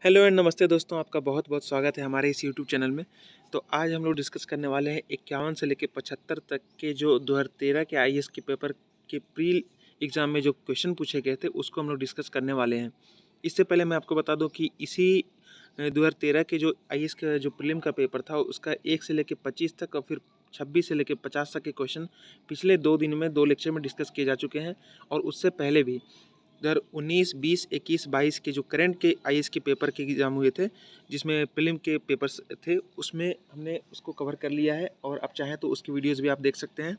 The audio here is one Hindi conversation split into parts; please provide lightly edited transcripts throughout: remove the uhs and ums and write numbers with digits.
हेलो एंड नमस्ते दोस्तों, आपका बहुत बहुत स्वागत है हमारे इस यूट्यूब चैनल में। तो आज हम लोग डिस्कस करने वाले हैं 51 से लेकर 75 तक के जो 2013 के आईएएस के पेपर के प्री एग्ज़ाम में जो क्वेश्चन पूछे गए थे उसको हम लोग डिस्कस करने वाले हैं। इससे पहले मैं आपको बता दूं कि इसी 2013 के जो आईएएस का जो प्रीलिम का पेपर था उसका 1 से लेकर 25 तक और फिर 26 से लेकर 50 तक के क्वेश्चन पिछले 2 दिन में 2 लेक्चर में डिस्कस किए जा चुके हैं। और उससे पहले भी 2019, 20, 21, 22 के जो करंट के आईएएस के पेपर के एग्ज़ाम हुए थे, जिसमें प्रीलिम के पेपर्स थे, उसमें हमने उसको कवर कर लिया है। और आप चाहें तो उसकी वीडियोज़ भी आप देख सकते हैं।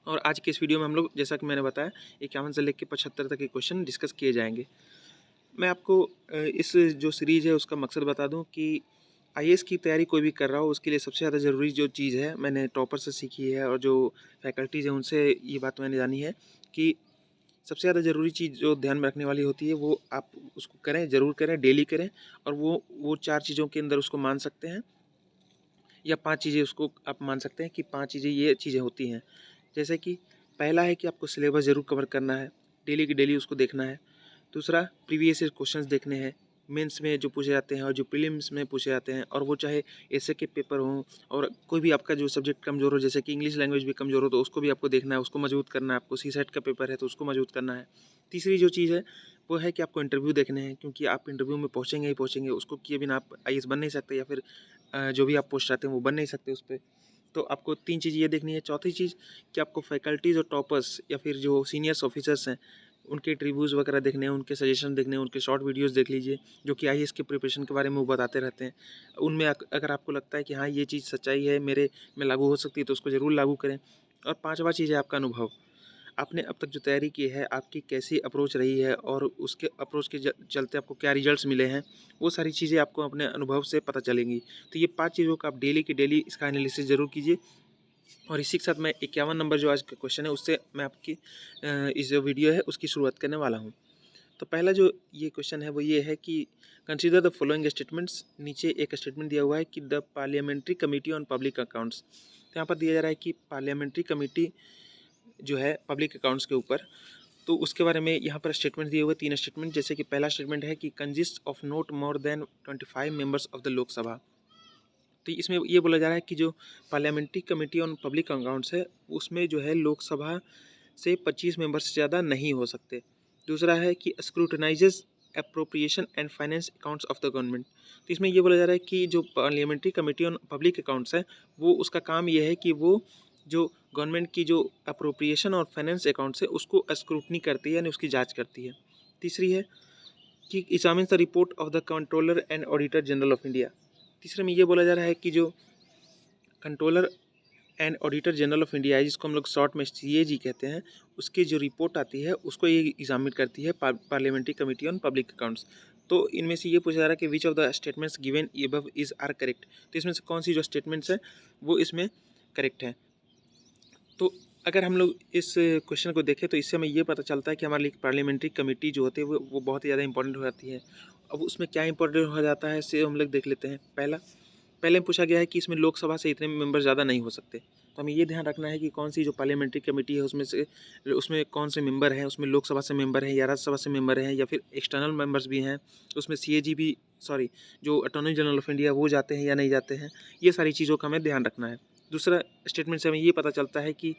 और आज के इस वीडियो में हम लोग, जैसा कि मैंने बताया, 51 से लेकर 75 तक के क्वेश्चन डिस्कस किए जाएंगे। मैं आपको इस जो सीरीज़ है उसका मकसद बता दूं कि आईएएस की तैयारी कोई भी कर रहा हो उसके लिए सबसे ज़्यादा ज़रूरी जो चीज़ है, मैंने टॉपर से सीखी है और जो फैकल्टीज़ हैं उनसे ये बात मैंने जानी है कि सबसे ज़्यादा ज़रूरी चीज़ जो ध्यान में रखने वाली होती है वो आप उसको करें, ज़रूर करें, डेली करें। और वो 4 चीज़ों के अंदर उसको मान सकते हैं, या 5 चीज़ें उसको आप मान सकते हैं कि 5 चीज़ें ये चीज़ें होती हैं। जैसे कि पहला है कि आपको सिलेबस ज़रूर कवर करना है, डेली की डेली उसको देखना है। दूसरा, प्रीवियस ईयर क्वेश्चंस देखने हैं, मेंस में जो पूछे जाते हैं और जो प्रीलिम्स में पूछे जाते हैं, और वो चाहे एसए के पेपर हों और कोई भी आपका जो सब्जेक्ट कमज़ोर हो, जैसे कि इंग्लिश लैंग्वेज भी कमज़ोर हो तो उसको भी आपको देखना है, उसको मजबूत करना है। आपको सीसेट का पेपर है तो उसको मजबूत करना है। तीसरी जो चीज़ है वो है कि आपको इंटरव्यू देखने हैं, क्योंकि आप इंटरव्यू में पहुँचेंगे ही पहुँचेंगे, उसको किए बिना आप आईएएस बन नहीं सकते, या फिर जो भी आप पोस्ट चाहते हैं वो बन नहीं सकते उस पे। तो आपको 3 चीज़ ये देखनी है। चौथी चीज़ कि आपको फैकल्टीज़ और टॉपर्स या फिर जो सीनियर्स ऑफिसर्स हैं उनके रिव्यूज़ वगैरह देखने हैं, उनके सजेशन देखने हैं, उनके शॉर्ट वीडियोज़ देख लीजिए, जो कि आईएएस के प्रिपरेशन के बारे में वो बताते रहते हैं। उनमें अगर आपको लगता है कि हाँ, ये चीज़ सच्चाई है, मेरे में लागू हो सकती है, तो उसको ज़रूर लागू करें। और पाँचवा चीज़ है आपका अनुभव। आपने अब तक जो तैयारी की है, आपकी कैसी अप्रोच रही है और उसके अप्रोच के चलते आपको क्या रिजल्ट्स मिले हैं, वो सारी चीज़ें आपको अपने अनुभव से पता चलेंगी। तो ये 5 चीज़ों का आप डेली की डेली इसका एनालिसिस ज़रूर कीजिए। और इसी के साथ मैं 51 नंबर जो आज का क्वेश्चन है उससे मैं आपकी इस जो वीडियो है उसकी शुरुआत करने वाला हूँ। तो पहला जो ये क्वेश्चन है वो ये है कि कंसीडर द फॉलोइंग स्टेटमेंट्स। नीचे एक स्टेटमेंट दिया हुआ है कि the parliamentary committee on public accounts. तो यहाँ पर दिया जा रहा है कि पार्लियामेंट्री कमेटी जो है पब्लिक अकाउंट्स के ऊपर, तो उसके बारे में यहाँ पर स्टेटमेंट दिए हुए 3 स्टेटमेंट। जैसे कि पहला स्टेटमेंट है कि consist of note more than 25 members of the Lok Sabha. तो इसमें ये बोला जा रहा है कि जो parliamentary committee on public accounts है उसमें जो है लोकसभा से 25 मेंबर से ज़्यादा नहीं हो सकते। दूसरा है कि scrutinizes appropriation and finance accounts of the government. तो इसमें ये बोला जा रहा है कि जो parliamentary committee on public accounts है वो उसका काम ये है कि वो जो गवर्नमेंट की जो अप्रोप्रिएशन और फाइनेंस अकाउंट्स है उसको स्क्रूटनी करती है, यानी उसकी जाँच करती है। तीसरी है कि examines the report of the controller and auditor general of India. तीसरे में ये बोला जा रहा है कि जो controller and auditor general of India है, जिसको हम लोग शॉर्ट में सीएजी कहते हैं, उसकी जो रिपोर्ट आती है उसको ये एग्जामिन करती है parliamentary committee on public accounts. तो इनमें से ये पूछा जा रहा है कि which of the statements given above is are correct. तो इसमें से कौन सी जो स्टेटमेंट्स है वो इसमें करेक्ट है। तो अगर हम लोग इस क्वेश्चन को देखें तो इससे हमें ये पता चलता है कि हमारे लिए पार्लियामेंट्री कमेटी जो होती है वो बहुत ही ज़्यादा इंपॉर्टेंट हो जाती है। अब उसमें क्या इंपॉर्टेंट हो जाता है इसे हम लोग देख लेते हैं। पहले पूछा गया है कि इसमें लोकसभा से इतने मेंबर ज़्यादा नहीं हो सकते। तो हमें ये ध्यान रखना है कि कौन सी जो पार्लियामेंट्री कमेटी है उसमें कौन से मेंबर हैं, उसमें लोकसभा से मेंबर हैं या राज्यसभा से मेंबर हैं या फिर एक्सटर्नल मेंबर्स भी हैं, उसमें सीएजी भी, सॉरी, जो अटॉर्नी जनरल ऑफ इंडिया वो जाते हैं या नहीं जाते हैं। ये सारी चीज़ों का हमें ध्यान रखना है। दूसरा स्टेटमेंट से हमें ये पता चलता है कि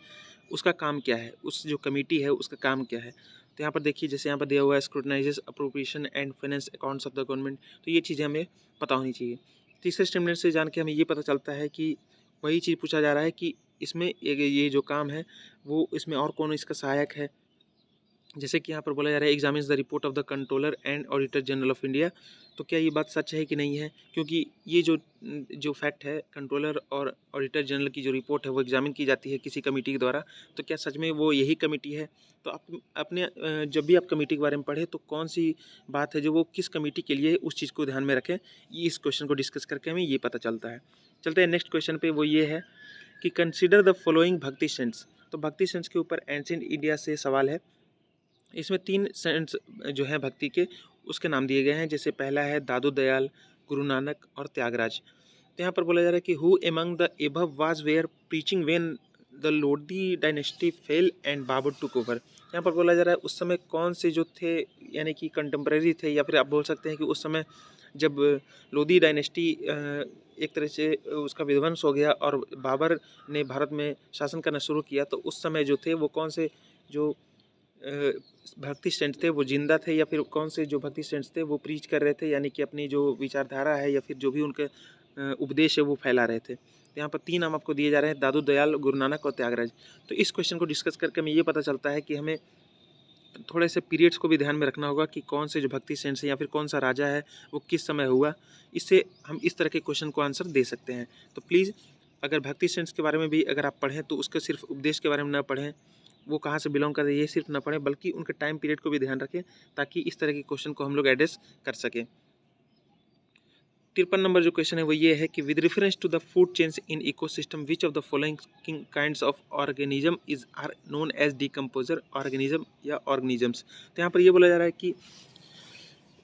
उसका काम क्या है, उस जो कमेटी है उसका काम क्या है। तो यहाँ पर देखिए, जैसे यहाँ पर दिया हुआ है scrutinizes appropriation and finance accounts of the government. तो ये चीज़ें हमें पता होनी चाहिए। तीसरे स्टेटमेंट से जान के हमें ये पता चलता है कि वही चीज़ पूछा जा रहा है कि इसमें ये जो काम है वो इसमें और कौन इसका सहायक है। जैसे कि यहाँ पर बोला जा रहा है examines the report of the controller and auditor general of India. तो क्या ये बात सच है कि नहीं है, क्योंकि ये जो फैक्ट है, कंट्रोलर और ऑडिटर जनरल की जो रिपोर्ट है वो एग्जामिन की जाती है किसी कमेटी के द्वारा। तो क्या सच में वो यही कमेटी है। तो आप अपने जब भी आप कमेटी के बारे में पढ़ें तो कौन सी बात है जो वो किस कमेटी के लिए है, उस चीज़ को ध्यान में रखें। ये इस क्वेश्चन को डिस्कस करके हमें ये पता चलता है। चलते हैं नेक्स्ट क्वेश्चन पे। वो ये है कि कंसिडर द फॉलोइंग भक्ति सेंट्स। तो भक्ति सेंट्स के ऊपर एंशिएंट इंडिया से सवाल है। इसमें 3 सेंट्स जो हैं भक्ति के, उसके नाम दिए गए हैं। जैसे पहला है दादू दयाल, गुरु नानक और त्यागराज। तो यहाँ पर बोला जा रहा है कि who among the above was were preaching when the Lodi dynasty fell and Babur took over. यहाँ पर बोला जा रहा है उस समय कौन से जो थे, यानी कि कंटेम्प्रेरी थे, या फिर आप बोल सकते हैं कि उस समय जब लोधी डायनेस्टी एक तरह से उसका विध्वंस हो गया और बाबर ने भारत में शासन करना शुरू किया, तो उस समय जो थे वो कौन से जो भक्ति सेंट थे वो जिंदा थे, या फिर कौन से जो भक्ति सेंट्स थे वो प्रीच कर रहे थे, यानी कि अपनी जो विचारधारा है या फिर जो भी उनके उपदेश है वो फैला रहे थे। तो यहाँ पर 3 नाम आपको दिए जा रहे हैं, दादू दयाल, गुरु नानक और त्यागराज। तो इस क्वेश्चन को डिस्कस करके हमें ये पता चलता है कि हमें थोड़े से पीरियड्स को भी ध्यान में रखना होगा कि कौन से जो भक्ति सेंट्स हैं या फिर कौन सा राजा है वो किस समय हुआ। इससे हम इस तरह के क्वेश्चन को आंसर दे सकते हैं। तो प्लीज़ अगर भक्ति सेंट्स के बारे में भी अगर आप पढ़ें तो उसके सिर्फ उपदेश के बारे में ना पढ़ें, वो कहाँ से बिलोंग करते हैं ये सिर्फ ना पढ़ें, बल्कि उनके टाइम पीरियड को भी ध्यान रखें, ताकि इस तरह के क्वेश्चन को हम लोग एड्रेस कर सकें। 53 नंबर जो क्वेश्चन है वो ये है कि with reference to the food chains in ecosystem which of the following kinds of organism is are known as decomposer organism या ऑर्गेनिजम्स। तो यहाँ पर ये बोला जा रहा है कि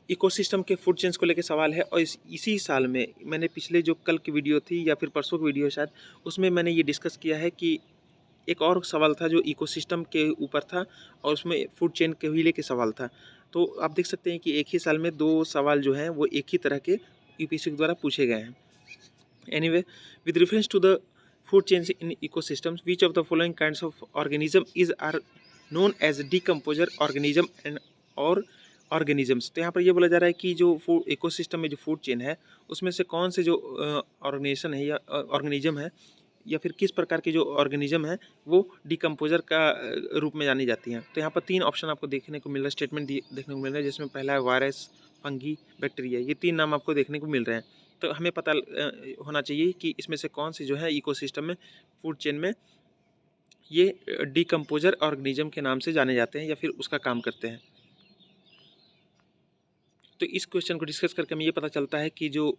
इकोसिस्टम के फूड चेन्स को लेकर सवाल है, और इसी साल में मैंने पिछले जो कल की वीडियो थी या फिर परसों की वीडियो शायद, उसमें मैंने ये डिस्कस किया है कि एक और सवाल था जो इकोसिस्टम के ऊपर था और उसमें फूड चेन के ही लेके सवाल था। तो आप देख सकते हैं कि एक ही साल में 2 सवाल जो हैं वो एक ही तरह के यूपीएससी के द्वारा पूछे गए हैं। Anyway, with reference to the food chains in ecosystems which of the following kinds of organism is are known as decomposer organism and और ऑर्गेनिजम्स। तो यहाँ पर ये बोला जा रहा है कि जो फूड इकोसिस्टम में जो फूड चेन है उसमें से कौन से जो ऑर्गेनाइजेशन है या ऑर्गेनिज्म है या फिर किस प्रकार की जो ऑर्गेनिज्म है वो डिकम्पोजर का रूप में जानी जाती हैं। तो यहाँ पर 3 ऑप्शन आपको देखने को मिल रहा है, स्टेटमेंट देखने को मिल रहा है, जिसमें पहला है वायरस, फंगी, बैक्टीरिया। ये 3 नाम आपको देखने को मिल रहे हैं। तो हमें पता होना चाहिए कि इसमें से कौन सी जो है इकोसिस्टम में फूड चेन में ये डिकम्पोजर ऑर्गेनिज्म के नाम से जाने जाते हैं या फिर उसका काम करते हैं। तो इस क्वेश्चन को डिस्कस करके हमें ये पता चलता है कि जो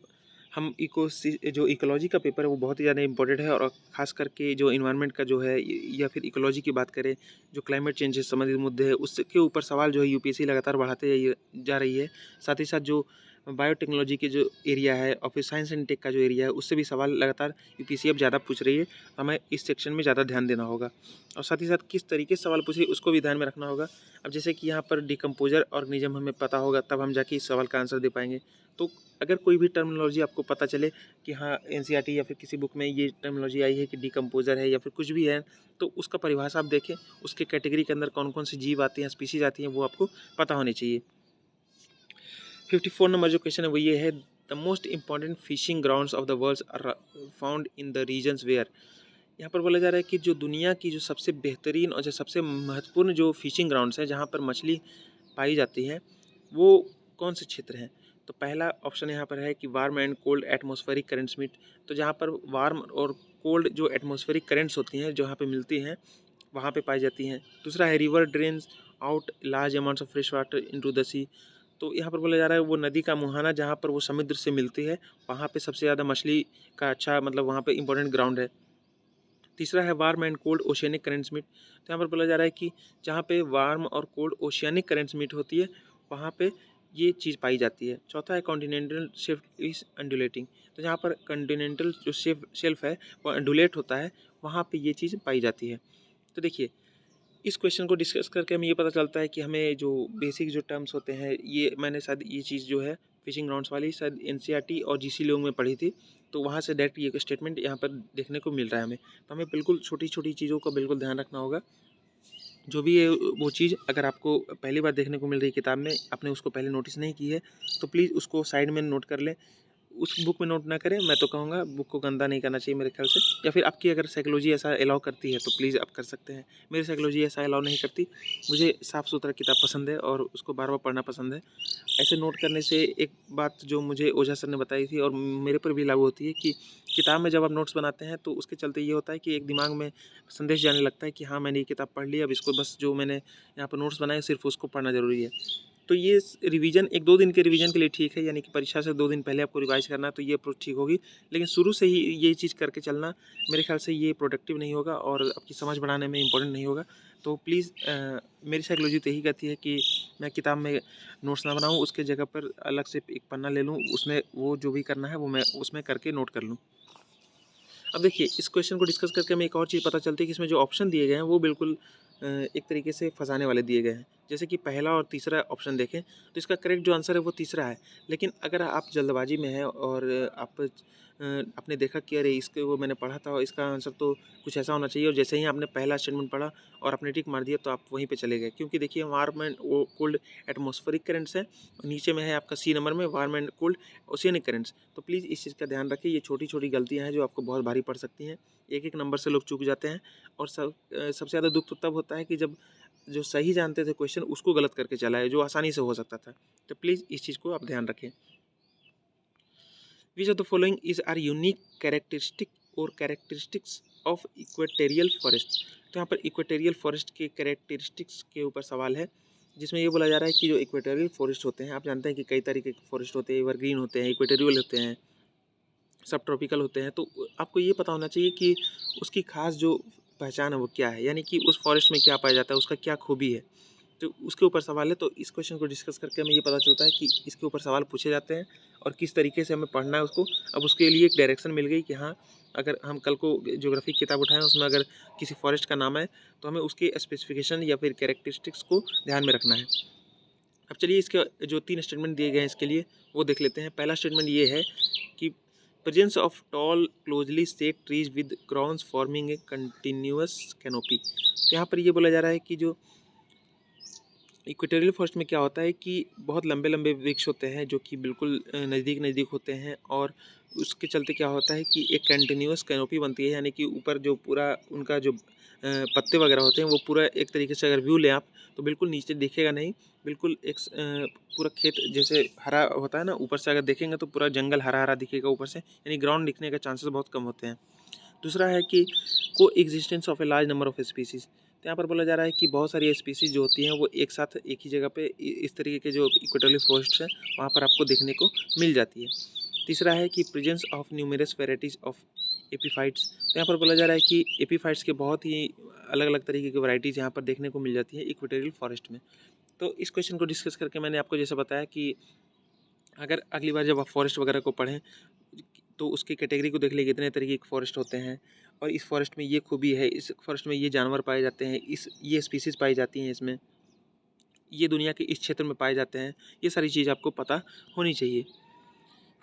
हम जो इकोलॉजी का पेपर है वो बहुत ही ज़्यादा इंपॉर्टेंट है, और ख़ास करके जो इन्वायरमेंट का जो है या फिर इकोलॉजी की बात करें, जो क्लाइमेट चेंज से संबंधित मुद्दे हैं उसके ऊपर सवाल जो है यूपीएससी लगातार बढ़ाते जा रही है। साथ ही साथ जो बायोटेक्नोलॉजी के जो एरिया है और फिर साइंस एंड टेक का जो एरिया है उससे भी सवाल लगातार यूपीएससी अब ज़्यादा पूछ रही है। हमें इस सेक्शन में ज़्यादा ध्यान देना होगा, और साथ ही साथ किस तरीके से सवाल पूछ रही है उसको भी ध्यान में रखना होगा। अब जैसे कि यहाँ पर डिकम्पोजर ऑर्गेनिज्म हमें पता होगा तब हम जाके इस सवाल का आंसर दे पाएंगे। तो अगर कोई भी टर्मिनोलॉजी आपको पता चले कि हाँ एनसीईआरटी या फिर किसी बुक में ये टर्मिनोलॉजी आई है कि डिकम्पोजर है या फिर कुछ भी है, तो उसका परिभाषा आप देखें, उसके कैटेगरी के अंदर कौन कौन सी जीव आती हैं, स्पीशीज आती हैं, वो आपको पता होनी चाहिए। 54 नंबर जो क्वेश्चन है वो ये है, the most important fishing grounds of the world are found in the regions where. यहाँ पर बोला जा रहा है कि जो दुनिया की जो सबसे बेहतरीन और जो सबसे महत्वपूर्ण जो फिशिंग ग्राउंड्स हैं जहाँ पर मछली पाई जाती है वो कौन से क्षेत्र हैं। तो पहला ऑप्शन यहाँ पर है कि warm and cold atmospheric currents meet, तो जहाँ पर वार्म और कोल्ड जो एटमॉस्फेरिक करेंट्स होती हैं जो यहाँ पे मिलती हैं वहाँ पे पाई जाती हैं। दूसरा है river drains out large amounts of fresh water into the sea, तो यहाँ पर बोला जा रहा है वो नदी का मुहाना जहाँ पर वो समुद्र से मिलती है वहाँ पे सबसे ज़्यादा मछली का अच्छा मतलब वहाँ पे इंपॉर्टेंट ग्राउंड है। तीसरा है warm and cold oceanic currents meet, तो यहाँ पर बोला जा रहा है कि जहाँ पे वार्म और कोल्ड ओशियनिक करेंट्स मीट होती है वहाँ पे ये चीज़ पाई जाती है। चौथा है कॉन्टिनेंटल शेल्फ इज अंडुलेटिंग, तो जहाँ पर कॉन्टिनेंटल जो शेल्फ है वो अंडुलेट होता है वहाँ पे ये चीज़ पाई जाती है। तो देखिए इस क्वेश्चन को डिस्कस करके हमें ये पता चलता है कि हमें जो बेसिक जो टर्म्स होते हैं ये मैंने शायद ये चीज़ जो है फिशिंग ग्राउंड्स वाली शायद एनसीईआरटी और जीसी लोग में पढ़ी थी, तो वहाँ से डायरेक्ट ये स्टेटमेंट यहाँ पर देखने को मिल रहा है हमें। तो हमें बिल्कुल छोटी छोटी चीज़ों का बिल्कुल ध्यान रखना होगा। जो भी है वो चीज़ अगर आपको पहली बार देखने को मिल रही है किताब में, आपने उसको पहले नोटिस नहीं की है तो प्लीज़ उसको साइड में नोट कर लें। उस बुक में नोट ना करें, मैं तो कहूँगा बुक को गंदा नहीं करना चाहिए मेरे ख्याल से, या फिर आपकी अगर साइकोलॉजी ऐसा अलाउ करती है तो प्लीज़ आप कर सकते हैं। मेरी साइकोलॉजी ऐसा अलाउ नहीं करती, मुझे साफ़ सुथरा किताब पसंद है और उसको बार बार पढ़ना पसंद है। ऐसे नोट करने से एक बात जो मुझे ओझा सर ने बताई थी और मेरे पर भी लागू होती है कि किताब में जब आप नोट्स बनाते हैं तो उसके चलते ये होता है कि एक दिमाग में संदेश जाने लगता है कि हाँ मैंने ये किताब पढ़ ली, अब इसको बस जो मैंने यहाँ पर नोट्स बनाए सिर्फ उसको पढ़ना ज़रूरी है। तो ये रिवीजन 1-2 दिन के रिवीजन के लिए ठीक है, यानी कि परीक्षा से 2 दिन पहले आपको रिवाइज करना है तो ये अप्रोच ठीक होगी। लेकिन शुरू से ही ये चीज़ करके चलना मेरे ख्याल से ये प्रोडक्टिव नहीं होगा और आपकी समझ बढ़ाने में इम्पोर्टेंट नहीं होगा। तो प्लीज़ मेरी साइकोलॉजी तो यही कहती है कि मैं किताब में नोट्स ना बनाऊँ, उसके जगह पर अलग से एक पन्ना ले लूँ, उसमें वो जो भी करना है वो मैं उसमें करके नोट कर लूँ। अब देखिए इस क्वेश्चन को डिस्कस करके हमें एक और चीज़ पता चलती है कि इसमें जो ऑप्शन दिए गए हैं वो बिल्कुल एक तरीके से फंसाने वाले दिए गए हैं। जैसे कि पहला और तीसरा ऑप्शन देखें तो इसका करेक्ट जो आंसर है वो तीसरा है। लेकिन अगर आप जल्दबाजी में हैं और आप आपने देखा कि अरे इसके वो मैंने पढ़ा था और इसका आंसर तो कुछ ऐसा होना चाहिए, और जैसे ही आपने पहला स्टेटमेंट पढ़ा और आपने टिक मार दिया तो आप वहीं पे चले गए, क्योंकि देखिए warm and cold atmospheric currents है और नीचे में है आपका सी नंबर में warm and cold oceanic currents. तो प्लीज़ इस चीज़ का ध्यान रखिए, ये छोटी छोटी गलतियाँ हैं जो आपको बहुत भारी पड़ सकती हैं। एक एक नंबर से लोग चूक जाते हैं और सबसे ज़्यादा दुख तो तब होता है कि जब जो सही जानते थे क्वेश्चन उसको गलत करके चला है, जो आसानी से हो सकता था। तो प्लीज़ इस चीज़ को आप ध्यान रखें। Which of the following is are unique characteristic और कैरेक्टरिस्टिक्स ऑफ इक्वेटेरियल फॉरेस्ट। तो यहाँ पर इक्वेटेरियल फॉरेस्ट के कैरेक्टरिस्टिक्स के ऊपर सवाल है, जिसमें ये बोला जा रहा है कि जो इक्वेटेरियल फॉरेस्ट होते हैं, आप जानते हैं कि कई तरीके के फॉरेस्ट होते हैं, एवरग्रीन होते हैं, इक्वेटेरियल होते हैं, सब ट्रॉपिकल होते हैं। तो आपको ये पता होना चाहिए कि उसकी खास जो पहचान है वो क्या है, यानी कि उस फॉरेस्ट में क्या पाया जाता है, उसका क्या खूबी है। तो उसके ऊपर सवाल है। तो इस क्वेश्चन को डिस्कस करके हमें ये पता चलता है कि इसके ऊपर सवाल पूछे जाते हैं और किस तरीके से हमें पढ़ना है उसको। अब उसके लिए एक डायरेक्शन मिल गई कि हाँ, अगर हम कल को ज्योग्राफी की किताब उठाएं, उसमें अगर किसी फॉरेस्ट का नाम है तो हमें उसके स्पेसिफिकेशन या फिर कैरेक्टरिस्टिक्स को ध्यान में रखना है। अब चलिए इसके जो 3 स्टेटमेंट दिए गए हैं इसके लिए वो देख लेते हैं। पहला स्टेटमेंट ये है कि presence of tall closely set trees with crowns forming a continuous canopy. तो यहाँ पर ये बोला जा रहा है कि जो इक्वेटोरियल फॉरेस्ट में क्या होता है कि बहुत लंबे लंबे वृक्ष होते हैं जो कि बिल्कुल नज़दीक नज़दीक होते हैं, और उसके चलते क्या होता है कि एक कंटिन्यूअस कैनोपी बनती है, यानी कि ऊपर जो पूरा उनका जो पत्ते वगैरह होते हैं वो पूरा एक तरीके से अगर व्यू लें आप तो बिल्कुल नीचे दिखेगा नहीं, बिल्कुल एक पूरा खेत जैसे हरा होता है ना, ऊपर से अगर देखेंगे तो पूरा जंगल हरा हरा दिखेगा ऊपर से, यानी ग्राउंड दिखने के चांसेस बहुत कम होते हैं। दूसरा है कि को existence of a large number of species. तो यहाँ पर बोला जा रहा है कि बहुत सारी स्पीसीज़ जो होती हैं वो एक साथ एक ही जगह पे इस तरीके के जो इक्वेटोरियल फॉरेस्ट है वहाँ पर आपको देखने को मिल जाती है। तीसरा है कि presence of numerous varieties of epiphytes. तो यहाँ पर बोला जा रहा है कि एपीफाइट्स के बहुत ही अलग अलग तरीके की वैराइटीज़ यहाँ पर देखने को मिल जाती है इक्वेटोरियल फॉरेस्ट में। तो इस क्वेश्चन को डिस्कस करके मैंने आपको जैसा बताया कि अगर अगली बार जब आप फॉरेस्ट वगैरह को पढ़ें तो उसकी कैटेगरी को देख लीजिए, कितने तरीके के फॉरेस्ट होते हैं और इस फॉरेस्ट में ये खूबी है, इस फॉरेस्ट में ये जानवर पाए जाते हैं, इस ये स्पीसीज़ पाई जाती हैं, इसमें ये दुनिया के इस क्षेत्र में पाए जाते हैं। ये सारी चीज़ आपको पता होनी चाहिए।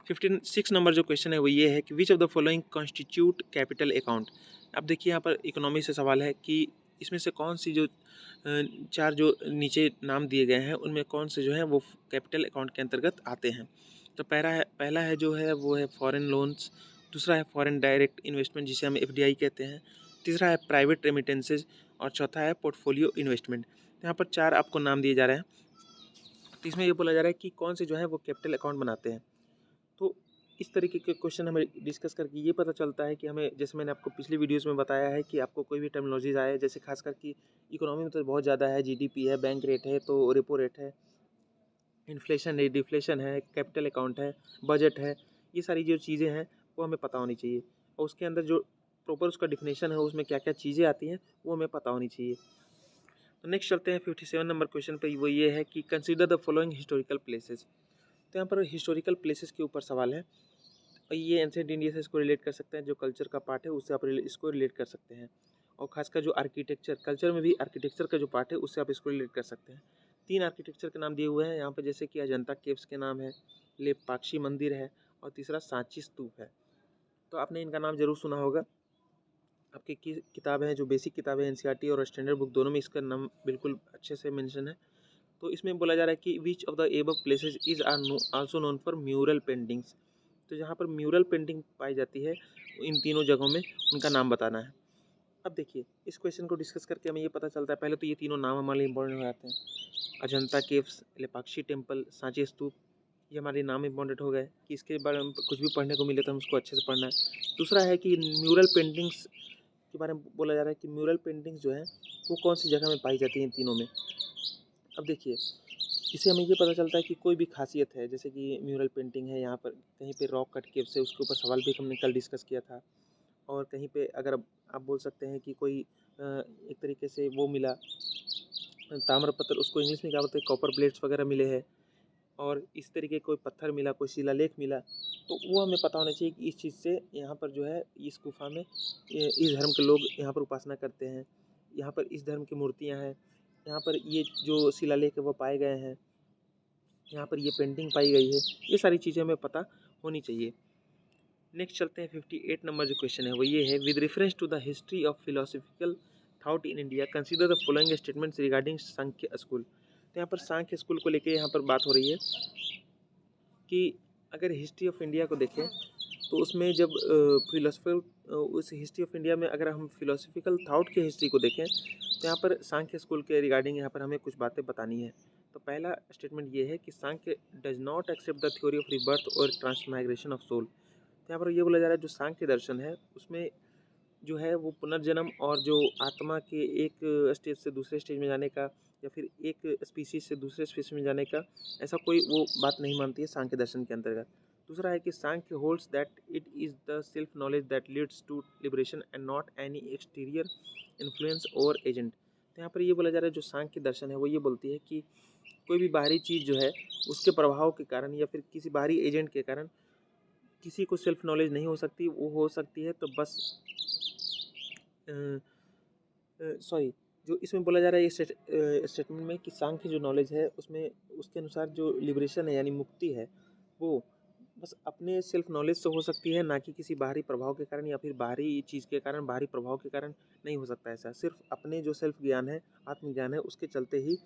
56 नंबर जो क्वेश्चन है वो ये है कि which of the following constitute capital account. अब देखिए यहाँ पर इकोनॉमी से सवाल है कि इसमें से कौन सी जो चार जो नीचे नाम दिए गए हैं उनमें कौन से जो हैं वो कैपिटल अकाउंट के अंतर्गत आते हैं। तो पहला है जो है वो है फॉरेन लोन्स, दूसरा है फॉरेन डायरेक्ट इन्वेस्टमेंट जिसे हम एफडीआई कहते हैं, तीसरा है प्राइवेट रेमिटेंसेज और चौथा है पोर्टफोलियो इन्वेस्टमेंट। यहाँ पर चार आपको नाम दिए जा रहे हैं। तो इसमें ये बोला जा रहा है कि कौन से जो है वो कैपिटल अकाउंट बनाते हैं। तो इस तरीके के क्वेश्चन हमें डिस्कस करके ये पता चलता है कि हमें, जैसे मैंने आपको पिछली वीडियोस में बताया है कि आपको कोई भी टर्मिनोलॉजीज आए, जैसे खासकर कि इकोनॉमी में तो बहुत ज़्यादा है, जीडीपी है, बैंक रेट है, तो रेपो रेट है, इन्फ्लेशन है, डिफ्लेशन है, कैपिटल अकाउंट है, बजट है, ये सारी जो चीज़ें हैं वो हमें पता होनी चाहिए, और उसके अंदर जो प्रॉपर उसका डिफिनेशन है उसमें क्या क्या चीज़ें आती हैं वो हमें पता होनी चाहिए। तो नेक्स्ट चलते हैं 57 नंबर क्वेश्चन पे, वो ये है कि consider the following historical places. तो यहाँ पर हिस्टोरिकल प्लेसेस के ऊपर सवाल है और ये एंशिएंट इंडिया से इसको रिलेट कर सकते हैं, जो कल्चर का पार्ट है उससे आप इसको रिलेट कर सकते हैं, और खासकर जो आर्किटेक्चर, कल्चर में भी आर्किटेक्चर का जो पार्ट है उससे आप इसको रिलेट कर सकते हैं। 3 आर्किटेक्चर के नाम दिए हुए हैं यहाँ पे, जैसे कि अजंता केव्स के नाम है, लेपाक्षी मंदिर है और तीसरा सांची स्तूप है। तो आपने इनका नाम जरूर सुना होगा। आपकी किताबें हैं जो बेसिक किताबें एनसीईआरटी और स्टैंडर्ड बुक दोनों में इसका नाम बिल्कुल अच्छे से मेंशन है। तो इसमें बोला जा रहा है कि which of the above places is also known for mural paintings. तो जहाँ पर म्यूरल पेंटिंग पाई जाती है इन तीनों जगहों में उनका नाम बताना है। अब देखिए इस क्वेश्चन को डिस्कस करके हमें ये पता चलता है, पहले तो ये तीनों नाम हमारे लिए इंपॉर्टेंट हो जाते हैं, अजंता केव्स, लेपाक्षी टेम्पल, सांची स्तूप, ये हमारे नाम इंपॉर्टेंट हो गए कि इसके बारे में कुछ भी पढ़ने को मिले तो हम उसको अच्छे से पढ़ना है। दूसरा है कि म्यूरल पेंटिंग्स के बारे में बोला जा रहा है कि म्यूरल पेंटिंग्स जो है वो कौन सी जगह में पाई जाती हैं इन तीनों में। अब देखिए इससे हमें ये पता चलता है कि कोई भी खासियत है, जैसे कि म्यूरल पेंटिंग है यहाँ पर कहीं पे रॉक कट केव से, उसके ऊपर सवाल भी हमने कल डिस्कस किया था, और कहीं पे अगर आप बोल सकते हैं कि कोई एक तरीके से वो मिला ताम्रपत्र, उसको इंग्लिश में क्या बोलते हैं, कॉपर प्लेट्स वगैरह मिले हैं, और इस तरीके कोई पत्थर मिला, कोई शिलालेख मिला, तो वो हमें पता होना चाहिए कि इस चीज़ से यहाँ पर जो है इस गुफ़ा में इस धर्म के लोग यहाँ पर उपासना करते हैं, यहाँ पर इस धर्म की मूर्तियाँ हैं, यहाँ पर ये जो शिलालेख है वो पाए गए हैं, यहाँ पर ये पेंटिंग पाई गई है। ये सारी चीज़ें हमें पता होनी चाहिए। नेक्स्ट चलते हैं 58 नंबर जो क्वेश्चन है वो ये है, with reference to the history of philosophical thought in India consider the following statements regarding Sankhya school. तो यहाँ पर सांख्य स्कूल को लेके यहाँ पर बात हो रही है कि अगर हिस्ट्री ऑफ इंडिया को देखें तो उसमें जब फिलोसफर उस हिस्ट्री ऑफ इंडिया में अगर हम फिलोसफिकल थाउट की हिस्ट्री को देखें तो यहाँ पर सांख्य स्कूल के रिगार्डिंग यहाँ पर हमें कुछ बातें बतानी है। तो पहला स्टेटमेंट ये है कि Samkhya does not accept the theory of rebirth और ट्रांसमाइग्रेशन ऑफ सोल। तो यहाँ पर ये बोला जा रहा है जो सांख्य दर्शन है उसमें जो है वो पुनर्जन्म और जो आत्मा के एक स्टेज से दूसरे स्टेज में जाने का या फिर एक स्पीसीज से दूसरे स्पीसीज में जाने का ऐसा कोई वो बात नहीं मानती है सांख्य दर्शन के अंतर्गत। दूसरा है कि Samkhya holds that it is the self knowledge that leads to liberation and not any exterior influence और एजेंट। तो यहाँ पर ये बोला जा रहा है जो सांख्य दर्शन है वो ये बोलती है कि कोई भी बाहरी चीज़ जो है उसके प्रभाव के कारण या फिर किसी बाहरी एजेंट के कारण किसी को सेल्फ नॉलेज नहीं हो सकती। वो हो सकती है तो बस सॉरी जो इसमें बोला जा रहा है ये स्टेटमेंट में कि सांख्य जो नॉलेज है उसमें उसके अनुसार जो लिबरेशन है यानी मुक्ति है वो बस अपने सेल्फ नॉलेज से हो सकती है, ना कि किसी बाहरी प्रभाव के कारण या फिर बाहरी चीज़ के कारण, बाहरी प्रभाव के कारण नहीं हो सकता। ऐसा सिर्फ अपने जो सेल्फ ज्ञान है, आत्मज्ञान है, उसके चलते ही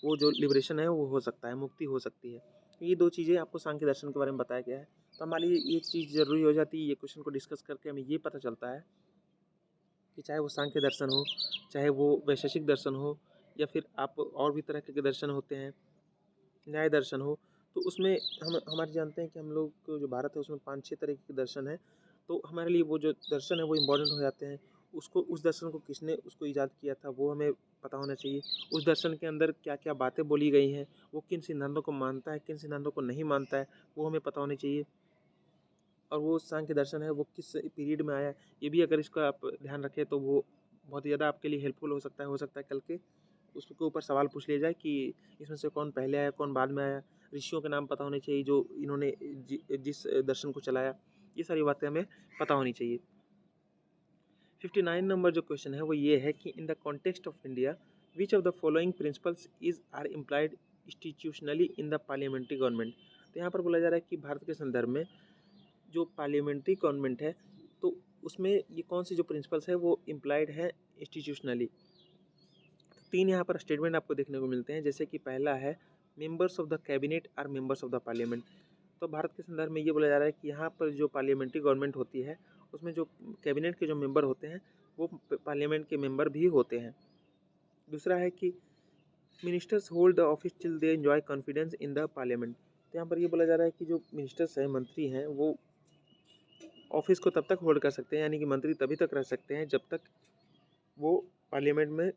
वो जो लिबरेशन है वो हो सकता है, मुक्ति हो सकती है। ये दो चीज़ें आपको सांख्य दर्शन के बारे में बताया गया है। तो हमारे लिए एक चीज़ ज़रूरी हो जाती है, ये क्वेश्चन को डिस्कस करके हमें ये पता चलता है कि चाहे वो सांख्य दर्शन हो, चाहे वो वैशेषिक दर्शन हो या फिर आप और भी तरह के दर्शन होते हैं, न्याय दर्शन हो, तो उसमें हम हमारे जानते हैं कि हम लोग जो भारत है उसमें 5-6 तरह के दर्शन हैं। तो हमारे लिए वो जो दर्शन है वो इम्पोर्टेंट हो जाते हैं। उसको उस दर्शन को किसने उसको ईजाद किया था वो हमें पता होना चाहिए। उस दर्शन के अंदर क्या-क्या बातें बोली गई हैं, वो किन सिद्धांतों को मानता है, किन सिद्धांतों को नहीं मानता है, वो हमें पता होनी चाहिए। और वो सांख्य दर्शन है वो किस पीरियड में आया है, ये भी अगर इसका आप ध्यान रखें तो वो बहुत ज़्यादा आपके लिए हेल्पफुल हो सकता है कल के उसके ऊपर सवाल पूछ लिया जाए कि इसमें से कौन पहले आया, कौन बाद में आया। ऋषियों के नाम पता होने चाहिए जो इन्होंने जिस दर्शन को चलाया, ये सारी बातें हमें पता होनी चाहिए। 59 नंबर जो क्वेश्चन है वो ये है कि in the context of India which of the following principles is are implied institutionally in the parliamentary government. तो यहाँ पर बोला जा रहा है कि भारत के संदर्भ में जो पार्लियामेंट्री गवर्नमेंट है तो उसमें ये कौन सी जो प्रिंसिपल्स है वो इम्प्लाइड है इंस्टीट्यूशनली। तो 3 यहाँ पर स्टेटमेंट आपको देखने को मिलते हैं, जैसे कि पहला है members of the cabinet are members of the parliament. तो भारत के संदर्भ में ये बोला जा रहा है कि यहाँ पर जो पार्लियामेंट्री गवर्नमेंट होती है उसमें जो कैबिनेट के जो मेंबर होते हैं वो पार्लियामेंट के मेंबर भी होते हैं। दूसरा है कि ministers hold the office till they enjoy confidence in the parliament. तो यहाँ पर ये बोला जा रहा है कि जो मिनिस्टर्स हैं, मंत्री हैं, वो ऑफिस को तब तक होल्ड कर सकते हैं, यानी कि मंत्री तभी तक रह सकते हैं जब तक वो पार्लियामेंट में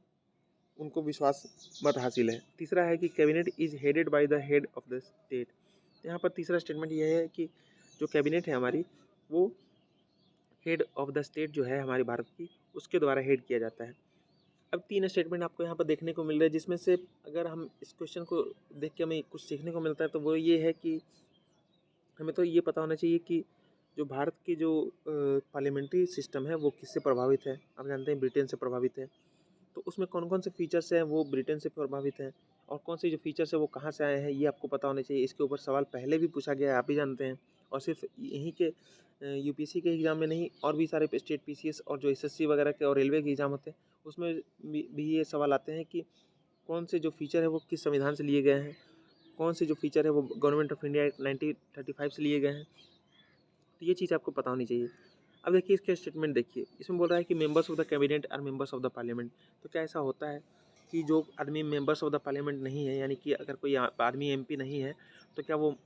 उनको विश्वास मत हासिल है। तीसरा है कि cabinet is headed by the head of the state. यहाँ पर तीसरा स्टेटमेंट ये है कि जो कैबिनेट है हमारी वो हेड ऑफ द स्टेट जो है हमारे भारत की उसके द्वारा हेड किया जाता है। अब 3 स्टेटमेंट आपको यहाँ पर देखने को मिल रहा है, जिसमें से अगर हम इस क्वेश्चन को देख के हमें कुछ सीखने को मिलता है तो वो ये है कि हमें तो ये पता होना चाहिए कि जो भारत की जो पार्लियामेंट्री सिस्टम है वो किससे प्रभावित है। आप जानते हैं ब्रिटेन से प्रभावित है। तो उसमें कौन-कौन से फीचर्स हैं वो ब्रिटेन से प्रभावित हैं और कौन से जो फीचर्स हैं वो कहाँ से आए हैं ये आपको पता होना चाहिए। इसके ऊपर सवाल पहले भी पूछा गया है, आप भी जानते हैं। और सिर्फ यहीं के यूपीएससी के एग्ज़ाम में नहीं, और भी सारे स्टेट पीसीएस और जो एसएससी वगैरह के और रेलवे के एग्ज़ाम होते हैं उसमें भी ये सवाल आते हैं कि कौन से जो फीचर है वो किस संविधान से लिए गए हैं, कौन से जो फीचर है वो गवर्नमेंट ऑफ इंडिया एक्ट 1935 से लिए गए हैं। तो ये चीज़ आपको पता होनी चाहिए। अब देखिए इसका स्टेटमेंट देखिए, इसमें बोल रहा है कि members of the cabinet are members of the parliament. तो क्या ऐसा होता है कि जो आदमी मेंबर्स ऑफ द पार्लियामेंट नहीं है, यानी कि अगर कोई आदमी एमपी नहीं है तो क्या वो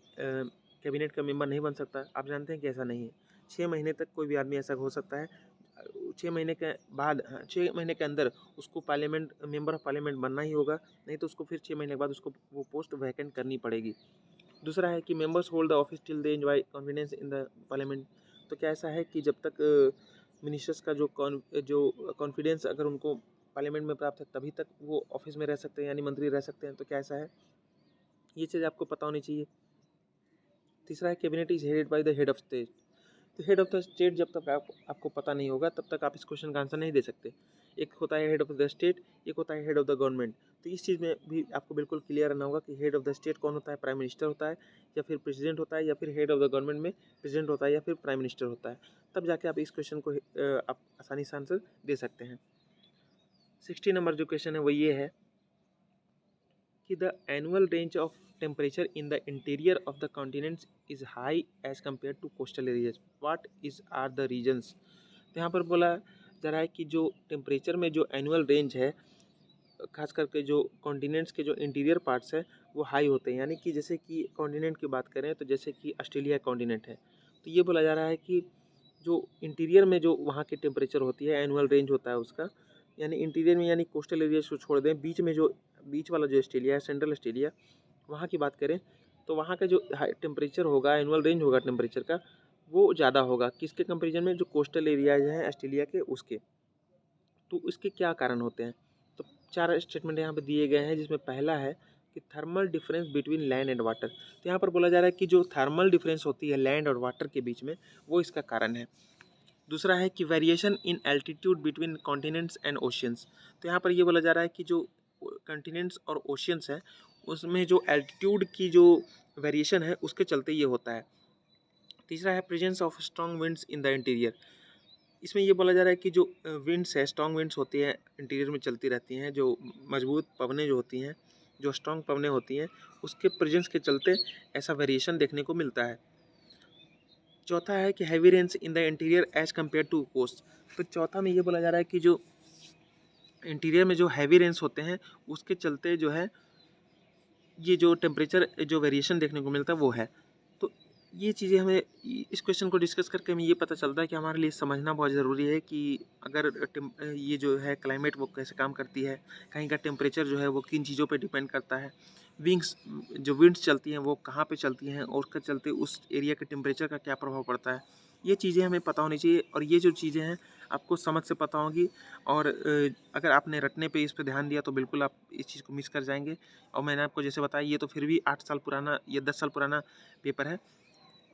कैबिनेट का मेंबर नहीं बन सकता? आप जानते हैं कि ऐसा नहीं है। 6 महीने तक कोई भी आदमी ऐसा हो सकता है। 6 महीने के बाद 6 महीने के अंदर उसको पार्लियामेंट मेंबर ऑफ पार्लियामेंट बनना ही होगा, नहीं तो उसको फिर 6 महीने के बाद उसको वो पोस्ट वैकेंट करनी पड़ेगी। दूसरा है कि members hold the office till they enjoy confidence in the parliament. तो क्या ऐसा है कि जब तक मिनिस्टर्स का जो कॉन्फिडेंस अगर उनको पार्लियामेंट में प्राप्त है तभी तक वो ऑफिस में रह सकते हैं, यानी मंत्री रह सकते हैं। तो क्या ऐसा है? ये चीज़ आपको पता होनी चाहिए। तीसरा है cabinet is headed by the head of state. तो हेड ऑफ द स्टेट जब तक आपको पता नहीं होगा तब तक आप इस क्वेश्चन का आंसर नहीं दे सकते। एक होता है हेड ऑफ द स्टेट, एक होता है हेड ऑफ द गवर्नमेंट। तो इस चीज़ में भी आपको बिल्कुल क्लियर रहना होगा कि हेड ऑफ द स्टेट कौन होता है, प्राइम मिनिस्टर होता है या फिर प्रेसिडेंट होता है, या फिर हेड ऑफ द गवर्नमेंट में प्रेसिडेंट होता है या फिर प्राइम मिनिस्टर होता है। तब जाके आप इस क्वेश्चन को आप आसानी से आंसर दे सकते हैं। 60 नंबर जो क्वेश्चन है वो ये है कि the annual range of temperature in the interior of the continents is high as compare to coastal areas, what is are the reasons. तो यहाँ पर बोला जा रहा है कि जो टेम्परेचर में जो एनुअल रेंज है, खास करके जो कॉन्टिनेंट्स के जो इंटीरियर पार्ट्स है वो हाई होते हैं। यानी कि जैसे कि कॉन्टिनेंट की बात करें तो जैसे कि ऑस्ट्रेलिया कॉन्टिनेंट है, तो ये बोला जा रहा है कि जो इंटीरियर में जो वहाँ की टेम्परेचर होती है, एनुअल रेंज होता है उसका, यानी इंटीरियर में यानी कोस्टल एरिया को छोड़ दें, बीच में जो बीच वाला जो ऑस्ट्रेलिया है, सेंट्रल ऑस्ट्रेलिया, वहाँ की बात करें तो वहाँ का जो हाई टेम्परेचर होगा, एनुअल रेंज होगा टेम्परेचर का, वो ज़्यादा होगा किसके कंपेरिजन में, जो कोस्टल एरियाज हैं ऑस्ट्रेलिया के उसके। तो इसके क्या कारण होते हैं। तो 4 स्टेटमेंट यहाँ पे दिए गए हैं, जिसमें पहला है कि thermal difference between land and water. तो यहाँ पर बोला जा रहा है कि जो थर्मल डिफरेंस होती है लैंड और वाटर के बीच में, वो इसका कारण है। दूसरा है कि variation in altitude between continents and oceans. तो यहाँ पर ये बोला जा रहा है कि जो कॉन्टिनेंट्स और ओशियंस है उसमें जो एल्टीट्यूड की जो वेरिएशन है उसके चलते ये होता है। तीसरा है presence of strong winds in the interior. इसमें ये बोला जा रहा है कि जो विंड्स है, स्ट्रॉन्ग विंड्स होती हैं इंटीरियर में चलती रहती हैं, जो मजबूत पवनें जो होती हैं, जो स्ट्रॉन्ग पवनें होती हैं, उसके प्रेजेंस के चलते ऐसा वेरिएशन देखने को मिलता है। चौथा है कि heavy rains in the interior as compare to coast. तो चौथा में ये बोला जा रहा है कि जो इंटीरियर में जो हैवी रेन्स होते हैं उसके चलते जो है ये जो टेम्परेचर जो वेरिएशन देखने को मिलता है वो है। तो ये चीज़ें हमें इस क्वेश्चन को डिस्कस करके हमें ये पता चलता है कि हमारे लिए समझना बहुत ज़रूरी है कि अगर ये जो है क्लाइमेट वो कैसे काम करती है, कहीं का टेम्परेचर जो है वो किन चीज़ों पे डिपेंड करता है, विंग्स जो विंड्स चलती हैं वो कहाँ पे चलती हैं और उसके चलते उस एरिया के टेम्परेचर का क्या प्रभाव पड़ता है। ये चीज़ें हमें पता होनी चाहिए और ये जो चीज़ें हैं आपको समझ से पता होगी। और अगर आपने रटने पे इस पे ध्यान दिया तो बिल्कुल आप इस चीज़ को मिस कर जाएंगे। और मैंने आपको जैसे बताया ये तो फिर भी 8 साल पुराना या 10 साल पुराना पेपर है।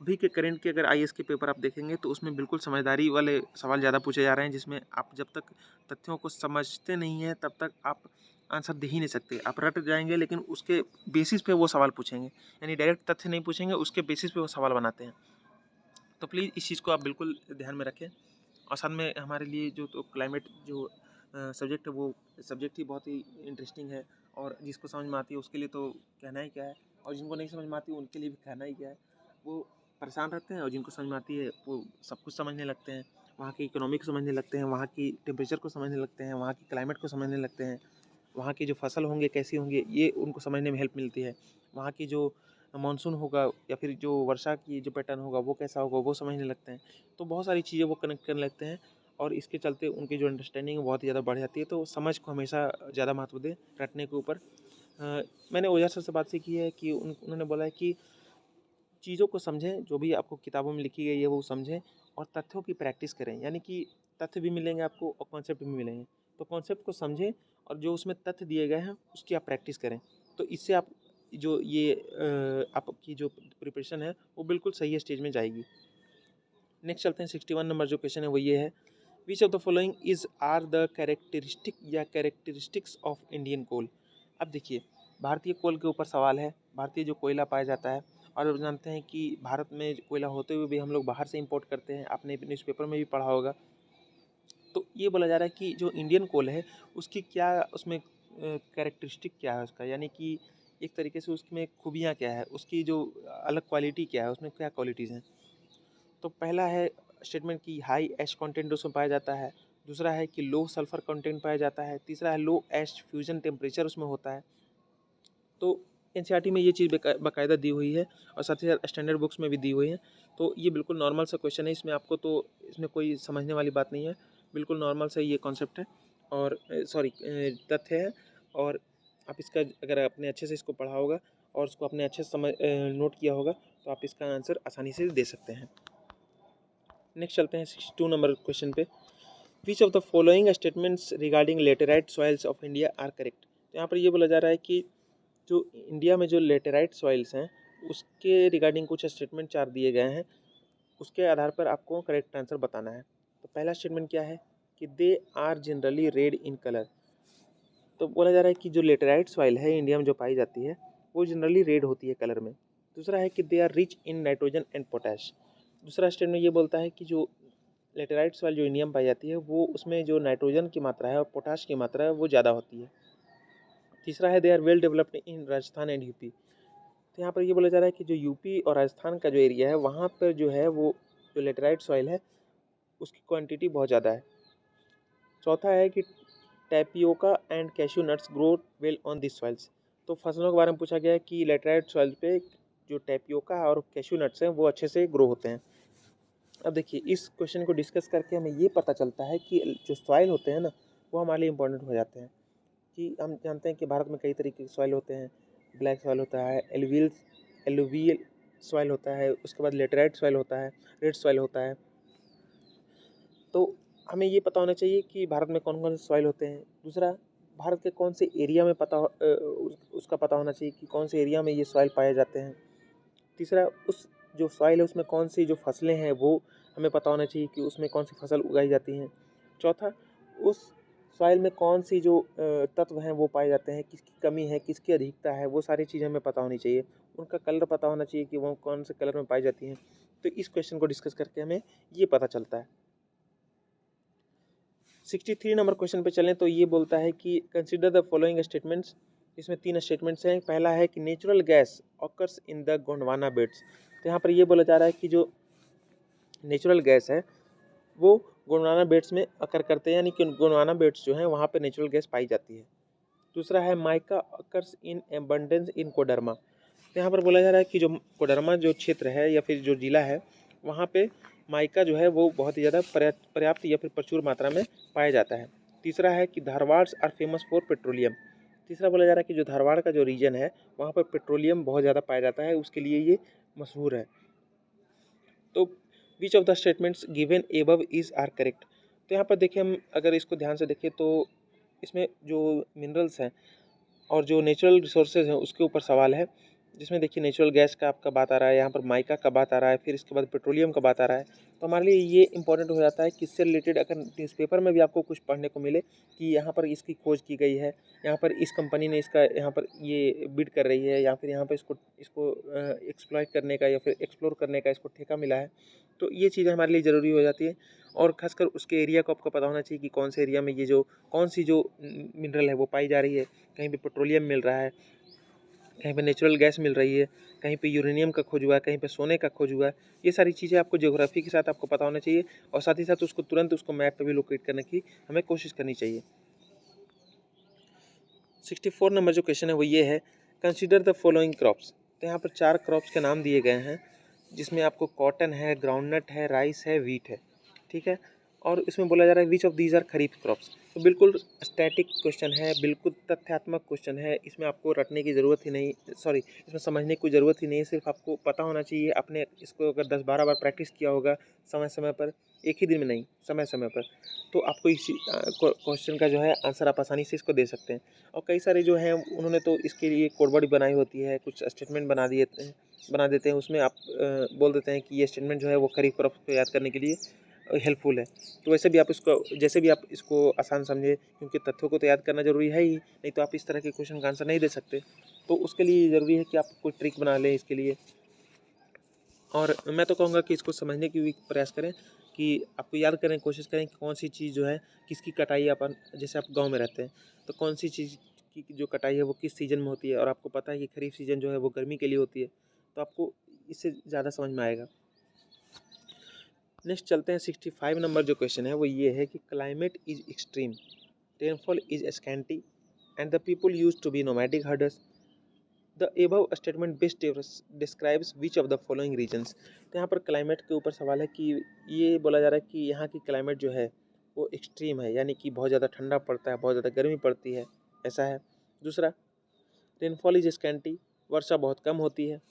अभी के करंट के अगर आईएएस के पेपर आप देखेंगे तो उसमें बिल्कुल समझदारी वाले सवाल ज़्यादा पूछे जा रहे हैं, जिसमें आप जब तक तथ्यों को समझते नहीं हैं तब तक आप आंसर दे ही नहीं सकते। आप रट जाएंगे लेकिन उसके बेसिस पे वो सवाल पूछेंगे, यानी डायरेक्ट तथ्य नहीं पूछेंगे, उसके बेसिस पे वो सवाल बनाते हैं। तो प्लीज़ इस चीज़ को आप बिल्कुल ध्यान में रखें। और साथ में हमारे लिए जो तो क्लाइमेट जो सब्जेक्ट है वो सब्जेक्ट ही बहुत ही इंटरेस्टिंग है, और जिसको समझ में आती है उसके लिए तो कहना ही क्या है, और जिनको नहीं समझ में आती उनके लिए भी कहना ही क्या है। वो परेशान रहते हैं और जिनको समझ में आती है वो सब कुछ समझने लगते हैं, वहाँ की इकोनॉमी को समझने लगते हैं, वहाँ की टेम्परेचर को समझने लगते हैं, वहाँ की क्लाइमेट को समझने लगते हैं, वहाँ की जो फसल होंगे कैसी होंगी ये उनको समझने में हेल्प मिलती है, वहाँ की जो मानसून होगा या फिर जो वर्षा की जो पैटर्न होगा वो कैसा होगा वो समझने लगते हैं। तो बहुत सारी चीज़ें वो कनेक्ट करने लगते हैं और इसके चलते उनकी जो अंडरस्टैंडिंग है बहुत ही ज़्यादा बढ़ जाती है। तो समझ को हमेशा ज़्यादा महत्व दें रटने के ऊपर। मैंने ओझा सर से बात सीखी है कि उन्होंने बोला है कि चीज़ों को समझें, जो भी आपको किताबों में लिखी गई है वो समझें और तथ्यों की प्रैक्टिस करें, यानी कि तथ्य भी मिलेंगे आपको और कॉन्सेप्ट भी मिलेंगे। तो कॉन्सेप्ट को समझें और जो उसमें तथ्य दिए गए हैं उसकी आप प्रैक्टिस करें। तो इससे आप जो ये आपकी जो प्रिपरेशन है वो बिल्कुल सही स्टेज में जाएगी। नेक्स्ट चलते हैं 61 नंबर जो क्वेश्चन है वो ये है, which of the following is are the characteristic या कैरेक्टरिस्टिक्स ऑफ इंडियन कोल। अब देखिए भारतीय कोल के ऊपर सवाल है। भारतीय जो कोयला पाया जाता है, और आप जानते हैं कि भारत में कोयला होते हुए भी हम लोग बाहर से इंपोर्ट करते हैं, आपने न्यूज़पेपर में भी पढ़ा होगा। तो ये बोला जा रहा है कि जो इंडियन कोल है उसकी क्या उसमें कैरेक्टरिस्टिक क्या है उसका, यानी कि एक तरीके से उसमें खूबियाँ क्या है, उसकी जो अलग क्वालिटी क्या है, उसमें क्या क्वालिटीज़ हैं। तो पहला है स्टेटमेंट की हाई ऐश कंटेंट उसमें पाया जाता है। दूसरा है कि लो सल्फर कंटेंट पाया जाता है। तीसरा है लो ऐश फ्यूजन टेम्परेचर उसमें होता है। तो एनसीईआरटी में ये चीज़ बाकायदा दी हुई है और साथ ही साथ स्टैंडर्ड बुक्स में भी दी हुई है। तो ये बिल्कुल नॉर्मल सा क्वेश्चन है, इसमें आपको तो इसमें कोई समझने वाली बात नहीं है, बिल्कुल नॉर्मल सा ये कॉन्सेप्ट है और सॉरी तथ्य है। और आप इसका अगर आपने अच्छे से इसको पढ़ा होगा और उसको आपने अच्छे से समझ नोट किया होगा तो आप इसका आंसर आसानी से दे सकते हैं। नेक्स्ट चलते हैं 62 नंबर क्वेश्चन पे, which of the following statements regarding laterite soils of India are correct. तो यहाँ पर ये बोला जा रहा है कि जो इंडिया में जो लेटेराइट सॉइल्स हैं उसके रिगार्डिंग कुछ स्टेटमेंट 4 दिए गए हैं, उसके आधार पर आपको करेक्ट आंसर बताना है। तो पहला स्टेटमेंट क्या है कि they are generally red in colour. तो बोला जा रहा है कि जो लेटेराइट सॉइल है इंडिया में जो पाई जाती है वो जनरली रेड होती है कलर में। दूसरा है कि they are rich in nitrogen and potash. दूसरा स्टेटमेंट ये बोलता है कि जो लेटेराइट सॉइल जो इंडिया में पाई जाती है वो उसमें जो नाइट्रोजन की मात्रा है और पोटाश की मात्रा है वो ज़्यादा होती है। तीसरा है they are well developed in Rajasthan and UP. तो यहाँ पर ये बोला जा रहा है कि जो यूपी और राजस्थान का जो एरिया है वहाँ पर जो है वो जो लेटेराइट सॉइल है उसकी क्वांटिटी बहुत ज़्यादा है। चौथा है कि tapioca and cashew nuts grow well on this soils. तो फसलों के बारे में पूछा गया है कि लेटेराइट सॉइल पे जो टैपियोका और कैश्यू नट्स हैं वो अच्छे से ग्रो होते हैं। अब देखिए इस क्वेश्चन को डिस्कस करके हमें ये पता चलता है कि जो सॉइल होते हैं ना वो हमारे लिए इंपॉर्टेंट हो जाते हैं। कि हम जानते हैं कि भारत में कई तरीके के सॉइल होते हैं। ब्लैक सॉइल होता है, एलुवियल सॉइल होता है, उसके बाद लेटेराइट सॉइल होता है, रेड सॉइल होता है। तो हमें ये पता होना चाहिए कि भारत में कौन कौन से सॉइल होते हैं। दूसरा, भारत के कौन से एरिया में उसका पता होना चाहिए कि कौन से एरिया में ये सॉइल पाए जाते हैं। तीसरा, उस जो सॉइल है उसमें कौन सी जो फसलें हैं वो हमें पता होना चाहिए कि उसमें कौन सी फसल उगाई जाती हैं। चौथा, उस सॉइल में कौन सी जो तत्व हैं वो पाए जाते हैं, किसकी कमी है, किसकी अधिकता है, वो सारी चीज़ें हमें पता होनी चाहिए। उनका कलर पता होना चाहिए कि वो कौन से कलर में पाई जाती हैं। तो इस क्वेश्चन को डिस्कस करके हमें ये पता चलता है। 63 नंबर क्वेश्चन पे चलें तो ये बोलता है कि कंसिडर द फॉलोइंग स्टेटमेंट्स। इसमें 3 स्टेटमेंट्स हैं। पहला है कि natural gas occurs in the Gondwana belts. तो यहाँ पर ये बोला जा रहा है कि जो नेचुरल गैस है वो गोंडवाना बेल्ट्स में अकर करते हैं, यानी कि गोंडवाना बेल्ट्स जो हैं वहाँ पे नेचुरल गैस पाई जाती है। दूसरा है माइका अकर्स इन एबंडेंस इन कोडरमा। तो यहाँ पर बोला जा रहा है कि जो कोडरमा जो क्षेत्र है या फिर जो जिला है वहाँ पे माइका जो है वो बहुत ही ज़्यादा पर्याप्त या फिर प्रचुर मात्रा में पाया जाता है। तीसरा है कि Dharwad are famous for petroleum. तीसरा बोला जा रहा है कि जो धारवाड़ का जो रीजन है वहाँ पर पेट्रोलियम बहुत ज़्यादा पाया जाता है, उसके लिए ये मशहूर है। तो which of the statements given above is are correct. तो यहाँ पर देखिए, हम अगर इसको ध्यान से देखें तो इसमें जो मिनरल्स हैं और जो नेचुरल रिसोर्सेज हैं उसके ऊपर सवाल है, जिसमें देखिए नेचुरल गैस का आपका बात आ रहा है, यहाँ पर माइका का बात आ रहा है, फिर इसके बाद पेट्रोलियम का बात आ रहा है। तो हमारे लिए ये इंपॉर्टेंट हो जाता है कि इससे रिलेटेड अगर न्यूज़पेपर में भी आपको कुछ पढ़ने को मिले कि यहाँ पर इसकी खोज की गई है, यहाँ पर इस कंपनी ने इसका यहाँ पर ये बिड कर रही है, या फिर यहाँ पर इसको इसको एक्सप्लॉइट करने का या फिर एक्सप्लोर करने का इसको ठेका मिला है, तो ये चीज़ें हमारे लिए ज़रूरी हो जाती है। और खासकर उसके एरिया को आपको पता होना चाहिए कि कौन से एरिया में ये जो कौन सी जो मिनरल है वो पाई जा रही है। कहीं पे पेट्रोलियम मिल रहा है, कहीं पे नेचुरल गैस मिल रही है, कहीं पे यूरेनियम का खोज हुआ है, कहीं पे सोने का खोज हुआ है। ये सारी चीज़ें आपको ज्योग्राफी के साथ आपको पता होना चाहिए और साथ ही साथ उसको तुरंत उसको मैप पे भी लोकेट करने की हमें कोशिश करनी चाहिए। 64 नंबर जो क्वेश्चन है वो ये है, कंसिडर द फॉलोइंग क्रॉप्स। तो यहाँ पर 4 क्रॉप्स के नाम दिए गए हैं, जिसमें आपको कॉटन है, ग्राउंडनट है, राइस है, वीट है, ठीक है। और इसमें बोला जा रहा है which of these are kharif crops. तो बिल्कुल स्टैटिक क्वेश्चन है, बिल्कुल तथ्यात्मक क्वेश्चन है, इसमें आपको रटने की ज़रूरत ही नहीं, सॉरी इसमें समझने की ज़रूरत ही नहीं है, सिर्फ आपको पता होना चाहिए। आपने इसको अगर 10-12 बार प्रैक्टिस किया होगा समय समय पर, एक ही दिन में नहीं, समय समय पर, तो आपको इसी क्वेश्चन का जो है आंसर आप आसानी से इसको दे सकते हैं। और कई सारे जो हैं उन्होंने तो इसके लिए कोडवर्ड बनाई होती है, कुछ स्टेटमेंट बना देते हैं, उसमें आप बोल देते हैं कि ये स्टेटमेंट जो है वो खरीफ क्रॉप को याद करने के लिए हेल्पफुल है। तो वैसे भी आप इसको जैसे भी आप इसको आसान समझे, क्योंकि तथ्यों को तो याद करना ज़रूरी है ही, नहीं तो आप इस तरह के क्वेश्चन का आंसर नहीं दे सकते। तो उसके लिए ज़रूरी है कि आप कोई ट्रिक बना लें इसके लिए। और मैं तो कहूँगा कि इसको समझने की भी प्रयास करें, कि आपको याद करें, कोशिश करें कि कौन सी चीज़ जो है किसकी कटाई अपन, जैसे आप गाँव में रहते हैं तो कौन सी चीज़ की जो कटाई है वो किस सीज़न में होती है, और आपको पता है कि खरीफ सीज़न जो है वो गर्मी के लिए होती है, तो आपको इससे ज़्यादा समझ में आएगा। नेक्स्ट चलते हैं, 65 नंबर जो क्वेश्चन है वो ये है कि climate is extreme, rainfall is scanty and the people use to be nomadic herders. The above statement best describes which of the following regions. तो यहाँ पर क्लाइमेट के ऊपर सवाल है कि ये बोला जा रहा है कि यहाँ की क्लाइमेट जो है वो एक्सट्रीम है, यानी कि बहुत ज़्यादा ठंडा पड़ता है, बहुत ज़्यादा गर्मी पड़ती है, ऐसा है। दूसरा, रेनफॉल इज स्कैंटी, वर्षा बहुत कम होती है।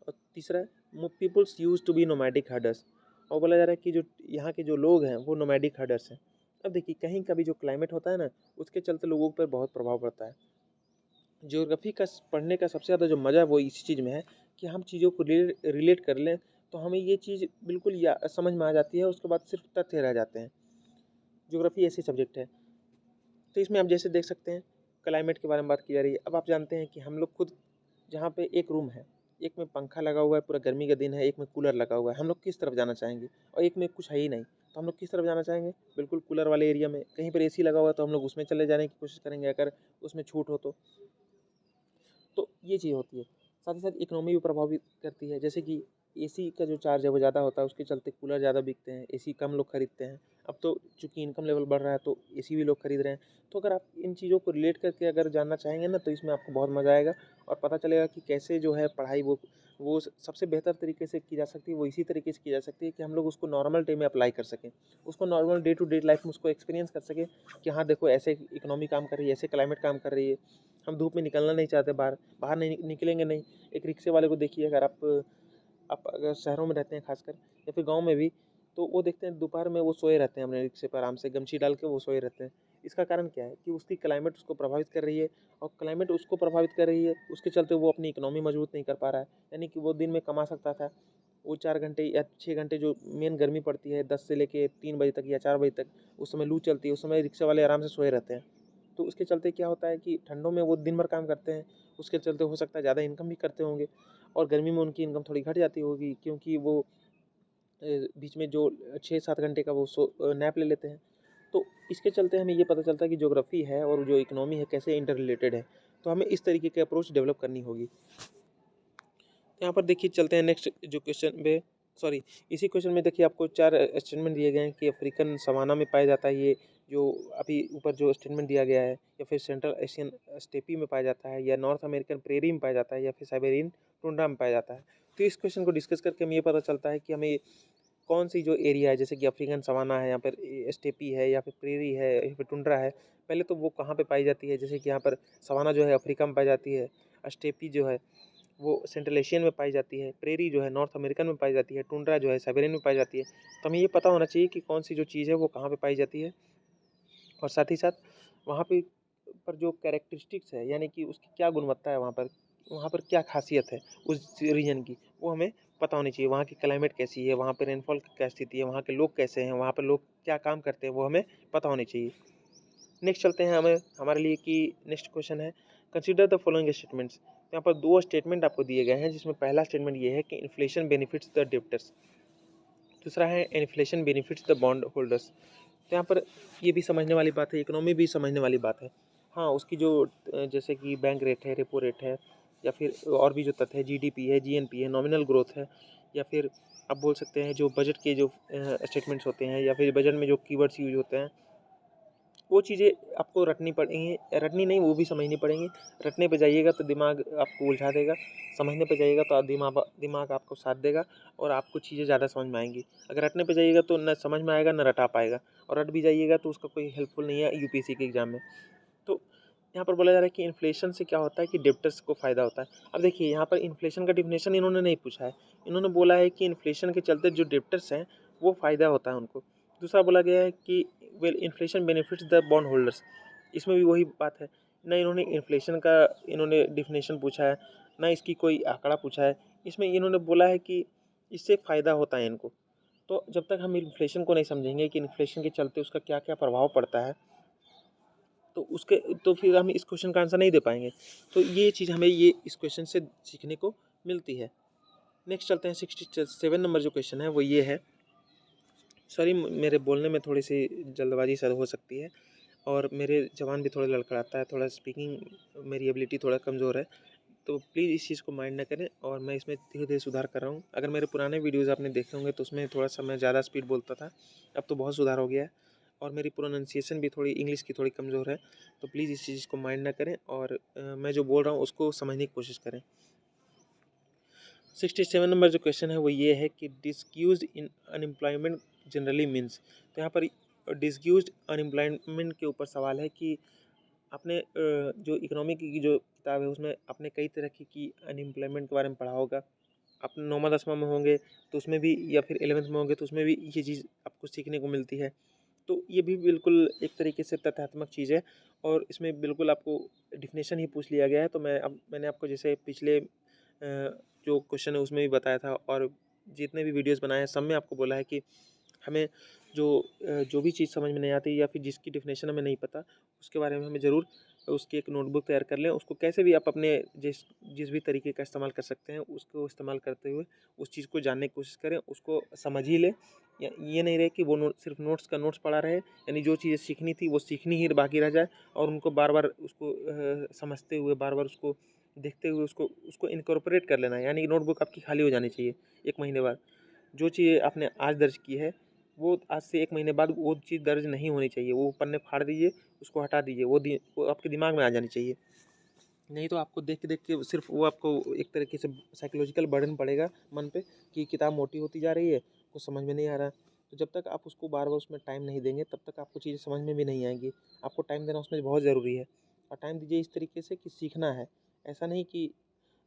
और तीसरा, peoples use to be nomadic herders, और बोला जा रहा है कि जो यहाँ के जो लोग हैं वो नोमैडिक हर्डर्स हैं। अब देखिए, कहीं का भी जो क्लाइमेट होता है ना उसके चलते लोगों पर बहुत प्रभाव पड़ता है। ज्योग्राफी का पढ़ने का सबसे ज़्यादा जो मज़ा है वो इसी चीज़ में है कि हम चीज़ों को रिलेट कर लें, तो हमें ये चीज़ बिल्कुल या समझ में आ जाती है, उसके बाद सिर्फ तथ्य रह जाते हैं। ज्योग्राफी ऐसी सब्जेक्ट है। तो इसमें आप जैसे देख सकते हैं, क्लाइमेट के बारे में बात की जा रही है। अब आप जानते हैं कि हम लोग खुद जहाँ पे एक रूम है, एक में पंखा लगा हुआ है, पूरा गर्मी का दिन है, एक में कूलर लगा हुआ है, हम लोग किस तरफ जाना चाहेंगे? और एक में कुछ है ही नहीं, तो हम लोग किस तरफ जाना चाहेंगे? बिल्कुल कूलर वाले एरिया में। कहीं पर एसी लगा हुआ है तो हम लोग उसमें चले जाने की कोशिश करेंगे, अगर उसमें छूट हो तो। तो ये चीज़ होती है। साथ ही साथ इकोनॉमी भी प्रभावित करती है, जैसे कि एसी का जो चार्ज है वो ज़्यादा होता है, उसके चलते कूलर ज़्यादा बिकते हैं, एसी कम लोग खरीदते हैं। अब तो चूँकि इनकम लेवल बढ़ रहा है तो एसी भी लोग खरीद रहे हैं। तो अगर आप इन चीज़ों को रिलेट करके अगर जानना चाहेंगे ना, तो इसमें आपको बहुत मज़ा आएगा और पता चलेगा कि कैसे जो है पढ़ाई वो सबसे बेहतर तरीके से की जा सकती है, वो इसी तरीके से की जा सकती है कि हम लोग उसको नॉर्मल डे में अप्लाई कर सकें। उसको normal day to day life में उसको एक्सपीरियंस कर सकें कि हाँ, देखो ऐसे इकोनॉमी काम कर रही है, ऐसे क्लाइमेट काम कर रही है। हम धूप में निकलना नहीं चाहते बाहर, बाहर नहीं निकलेंगे नहीं। एक रिक्शे वाले को देखिए, अगर आप अगर शहरों में रहते हैं खासकर, या फिर गाँव में भी, तो वो देखते हैं दोपहर में वो सोए रहते हैं अपने रिक्शे पर, आराम से गमछी डाल के वो सोए रहते हैं। इसका कारण क्या है कि उसकी क्लाइमेट उसको प्रभावित कर रही है, और क्लाइमेट उसको प्रभावित कर रही है, उसके चलते वो अपनी इकोनॉमी मजबूत नहीं कर पा रहा है। यानी कि वो दिन में कमा सकता था, वो 4 घंटे या 6 घंटे जो मेन गर्मी पड़ती है 10 से लेके 3 बजे तक या 4 बजे तक, उस समय लू चलती है, उस समय रिक्शा वाले आराम से सोए रहते हैं। तो उसके चलते क्या होता है कि ठंडों में वो दिन भर काम करते हैं, उसके चलते हो सकता है ज़्यादा इनकम भी करते होंगे, और गर्मी में उनकी इनकम थोड़ी घट जाती होगी, क्योंकि वो बीच में जो 6-7 घंटे का वो नैप ले लेते हैं। तो इसके चलते हमें ये पता चलता है कि ज्योग्राफी है और जो इकोनॉमी है कैसे इंटर रिलेटेड है। तो हमें इस तरीके की अप्रोच डेवलप करनी होगी। यहाँ पर देखिए चलते हैं नेक्स्ट जो क्वेश्चन पे, सॉरी, इसी क्वेश्चन में देखिए आपको 4 स्टेटमेंट दिए गए हैं कि अफ्रीकन सवाना में पाया जाता है, ये जो अभी ऊपर जो स्टेटमेंट दिया गया है, या फिर सेंट्रल एशियन स्टेपी में पाया जाता है, या नॉर्थ अमेरिकन प्रेरी में पाया जाता है, या फिर साइबेरियन टुंड्रा में पाया जाता है। तो इस क्वेश्चन को डिस्कस करके हमें ये पता चलता है कि हमें कौन सी जो एरिया है, जैसे कि अफ्रीकन सवाना है, यहाँ पर स्टेपी है, या फिर प्रेरी है, या फिर टुंड्रा है, पहले तो वो कहाँ पे पाई जाती है। जैसे कि यहाँ पर सवाना जो है अफ्रीका में पाई जाती है, स्टेपी जो है वो सेंट्रल एशियन में पाई जाती है, प्रेरी जो है नॉर्थ अमेरिकन में पाई जाती है, टुंड्रा जो है साइबेरियन में पाई जाती है। तो हमें ये पता होना चाहिए कि कौन सी जो चीज़ है वो कहाँ पे पाई जाती है, और साथ ही साथ वहाँ पे पर जो कैरेक्टरिस्टिक्स है, यानी कि उसकी क्या गुणवत्ता है, वहाँ पर क्या खासियत है उस रीजन की, वो हमें पता होनी चाहिए। वहाँ की क्लाइमेट कैसी है, वहाँ पे रेनफॉल की क्या स्थिति है, वहाँ के लोग कैसे हैं, वहाँ पर लोग क्या काम करते हैं, वो हमें पता होनी चाहिए। नेक्स्ट चलते हैं हमें हमारे लिए कि नेक्स्ट क्वेश्चन है, कंसीडर द फॉलोइंग स्टेटमेंट्स। यहाँ पर 2 स्टेटमेंट आपको दिए गए हैं, जिसमें पहला स्टेटमेंट ये है कि इन्फ्लेशन बेनिफिट्स द डेब्टर्स, दूसरा है inflation benefits the bond holders. तो यहाँ पर ये भी समझने वाली बात है, इकोनॉमी भी समझने वाली बात है। हाँ, उसकी जो जैसे कि बैंक रेट है, रेपो रेट है, या फिर और भी जो तथ्य है, जीडीपी है, जीएनपी है, नॉमिनल ग्रोथ है, या फिर आप बोल सकते हैं जो बजट के जो स्टेटमेंट्स होते हैं, या फिर बजट में जो कीवर्ड्स यूज होते हैं, वो चीज़ें आपको रटनी पड़ेंगी, रटनी नहीं, वो भी समझनी पड़ेंगी। रटने पे जाइएगा तो दिमाग आपको उलझा देगा, समझने पे जाइएगा तो दिमाग आपको साथ देगा, और आपको चीज़ें ज़्यादा समझ में आएँगी। अगर रटने पे जाइएगा तो ना समझ में आएगा, ना रटा पाएगा, और रट भी जाइएगा तो उसका कोई हेल्पफुल नहीं है यूपीएससी के एग्ज़ाम में। तो यहाँ पर बोला जा रहा है कि इन्फ्लेशन से क्या होता है कि डेब्टर्स को फ़ायदा होता है। अब देखिए यहाँ पर इन्फ्लेशन का डेफिनेशन इन्होंने नहीं पूछा है, इन्होंने बोला है कि इन्फ्लेशन के चलते जो डेब्टर्स हैं वो फ़ायदा होता है उनको। दूसरा बोला गया है कि well inflation benefits the bond holders, इसमें भी वही बात है। ना इन्होंने इन्फ्लेशन का इन्होंने डेफिनेशन पूछा है, ना इसकी कोई आंकड़ा पूछा है। इसमें इन्होंने बोला है कि इससे फ़ायदा होता है इनको। तो जब तक हम इन्फ्लेशन को नहीं समझेंगे कि इन्फ्लेशन के चलते उसका क्या-क्या प्रभाव पड़ता है, तो फिर हम इस क्वेश्चन का आंसर नहीं दे पाएँगे। तो ये चीज़ हमें ये इस क्वेश्चन से सीखने को मिलती है। नेक्स्ट चलते हैं 67 नंबर जो क्वेश्चन है वो ये है, सॉरी मेरे बोलने में थोड़ी-सी जल्दबाज़ी सर हो सकती है, और मेरे ज़बान भी थोड़ा लड़खड़ाता है, थोड़ा स्पीकिंग मेरी एबिलिटी थोड़ा कमज़ोर है। तो प्लीज़ इस चीज़ को माइंड ना करें, और मैं इसमें धीरे-धीरे सुधार कर रहा हूँ। अगर मेरे पुराने वीडियोज़ आपने देखे होंगे तो उसमें थोड़ा-सा मैं ज़्यादा स्पीड बोलता था, अब तो बहुत सुधार हो गया है, और मेरी प्रोनंसिएशन भी थोड़ी इंग्लिश की थोड़ी कमज़ोर है। तो प्लीज़ इस चीज़ को माइंड ना करें, और मैं जो बोल रहा हूँ उसको समझने की कोशिश करें। 67 नंबर जो क्वेश्चन है वो ये है कि डिसग्यूज्ड इन अनएम्प्लॉयमेंट जनरली मीन्स। तो यहाँ पर डिसग्यूज्ड अनएम्प्लॉयमेंट के ऊपर सवाल है कि आपने जो इकोनॉमिक की जो किताब है उसमें आपने कई तरह की अनएम्प्लॉयमेंट के बारे में पढ़ा होगा। आप 9वां 10वां में होंगे तो उसमें भी, या फिर 11th में होंगे तो उसमें भी ये चीज़ आपको सीखने को मिलती है। तो ये भी बिल्कुल एक तरीके से तथ्यात्मक चीज़ है और इसमें बिल्कुल आपको डेफिनेशन ही पूछ लिया गया है। तो मैंने आपको जैसे पिछले जो क्वेश्चन है उसमें भी बताया था और जितने भी वीडियोस बनाए हैं सब में आपको बोला है कि हमें जो भी चीज़ समझ में नहीं आती या फिर जिसकी डेफिनेशन हमें नहीं पता उसके बारे में हमें ज़रूर उसकी एक नोटबुक तैयार कर लें। उसको कैसे भी आप अपने जिस जिस भी तरीके का इस्तेमाल कर सकते हैं उसको इस्तेमाल करते हुए उस चीज़ को जानने की कोशिश करें, उसको समझ ही लें। या ये नहीं रहे कि वो सिर्फ नोट्स का नोट्स पढ़ा रहे, यानी जो चीज़ें सीखनी थी वो सीखनी ही बाकी रह जाए और उनको बार बार उसको समझते हुए बार बार उसको देखते हुए उसको उसको इनकॉर्पोरेट कर लेना है। यानी नोटबुक आपकी खाली हो जानी चाहिए 1 महीने बाद। जो चीज़ें आपने आज दर्ज की है वो आज से 1 महीने बाद वो चीज़ दर्ज नहीं होनी चाहिए। वो पन्ने फाड़ दीजिए, उसको हटा दीजिए, वो आपके दिमाग में आ जानी चाहिए। नहीं तो आपको देख के सिर्फ वो आपको एक तरीके से साइकोलॉजिकल बर्डन पड़ेगा मन पे कि किताब मोटी होती जा रही है, कुछ समझ में नहीं आ रहा। तो जब तक आप उसको बार बार उसमें टाइम नहीं देंगे तब तक आपको चीज़ें समझ में भी नहीं आएंगी। आपको टाइम देना उसमें बहुत ज़रूरी है और टाइम दीजिए इस तरीके से कि सीखना है। ऐसा नहीं कि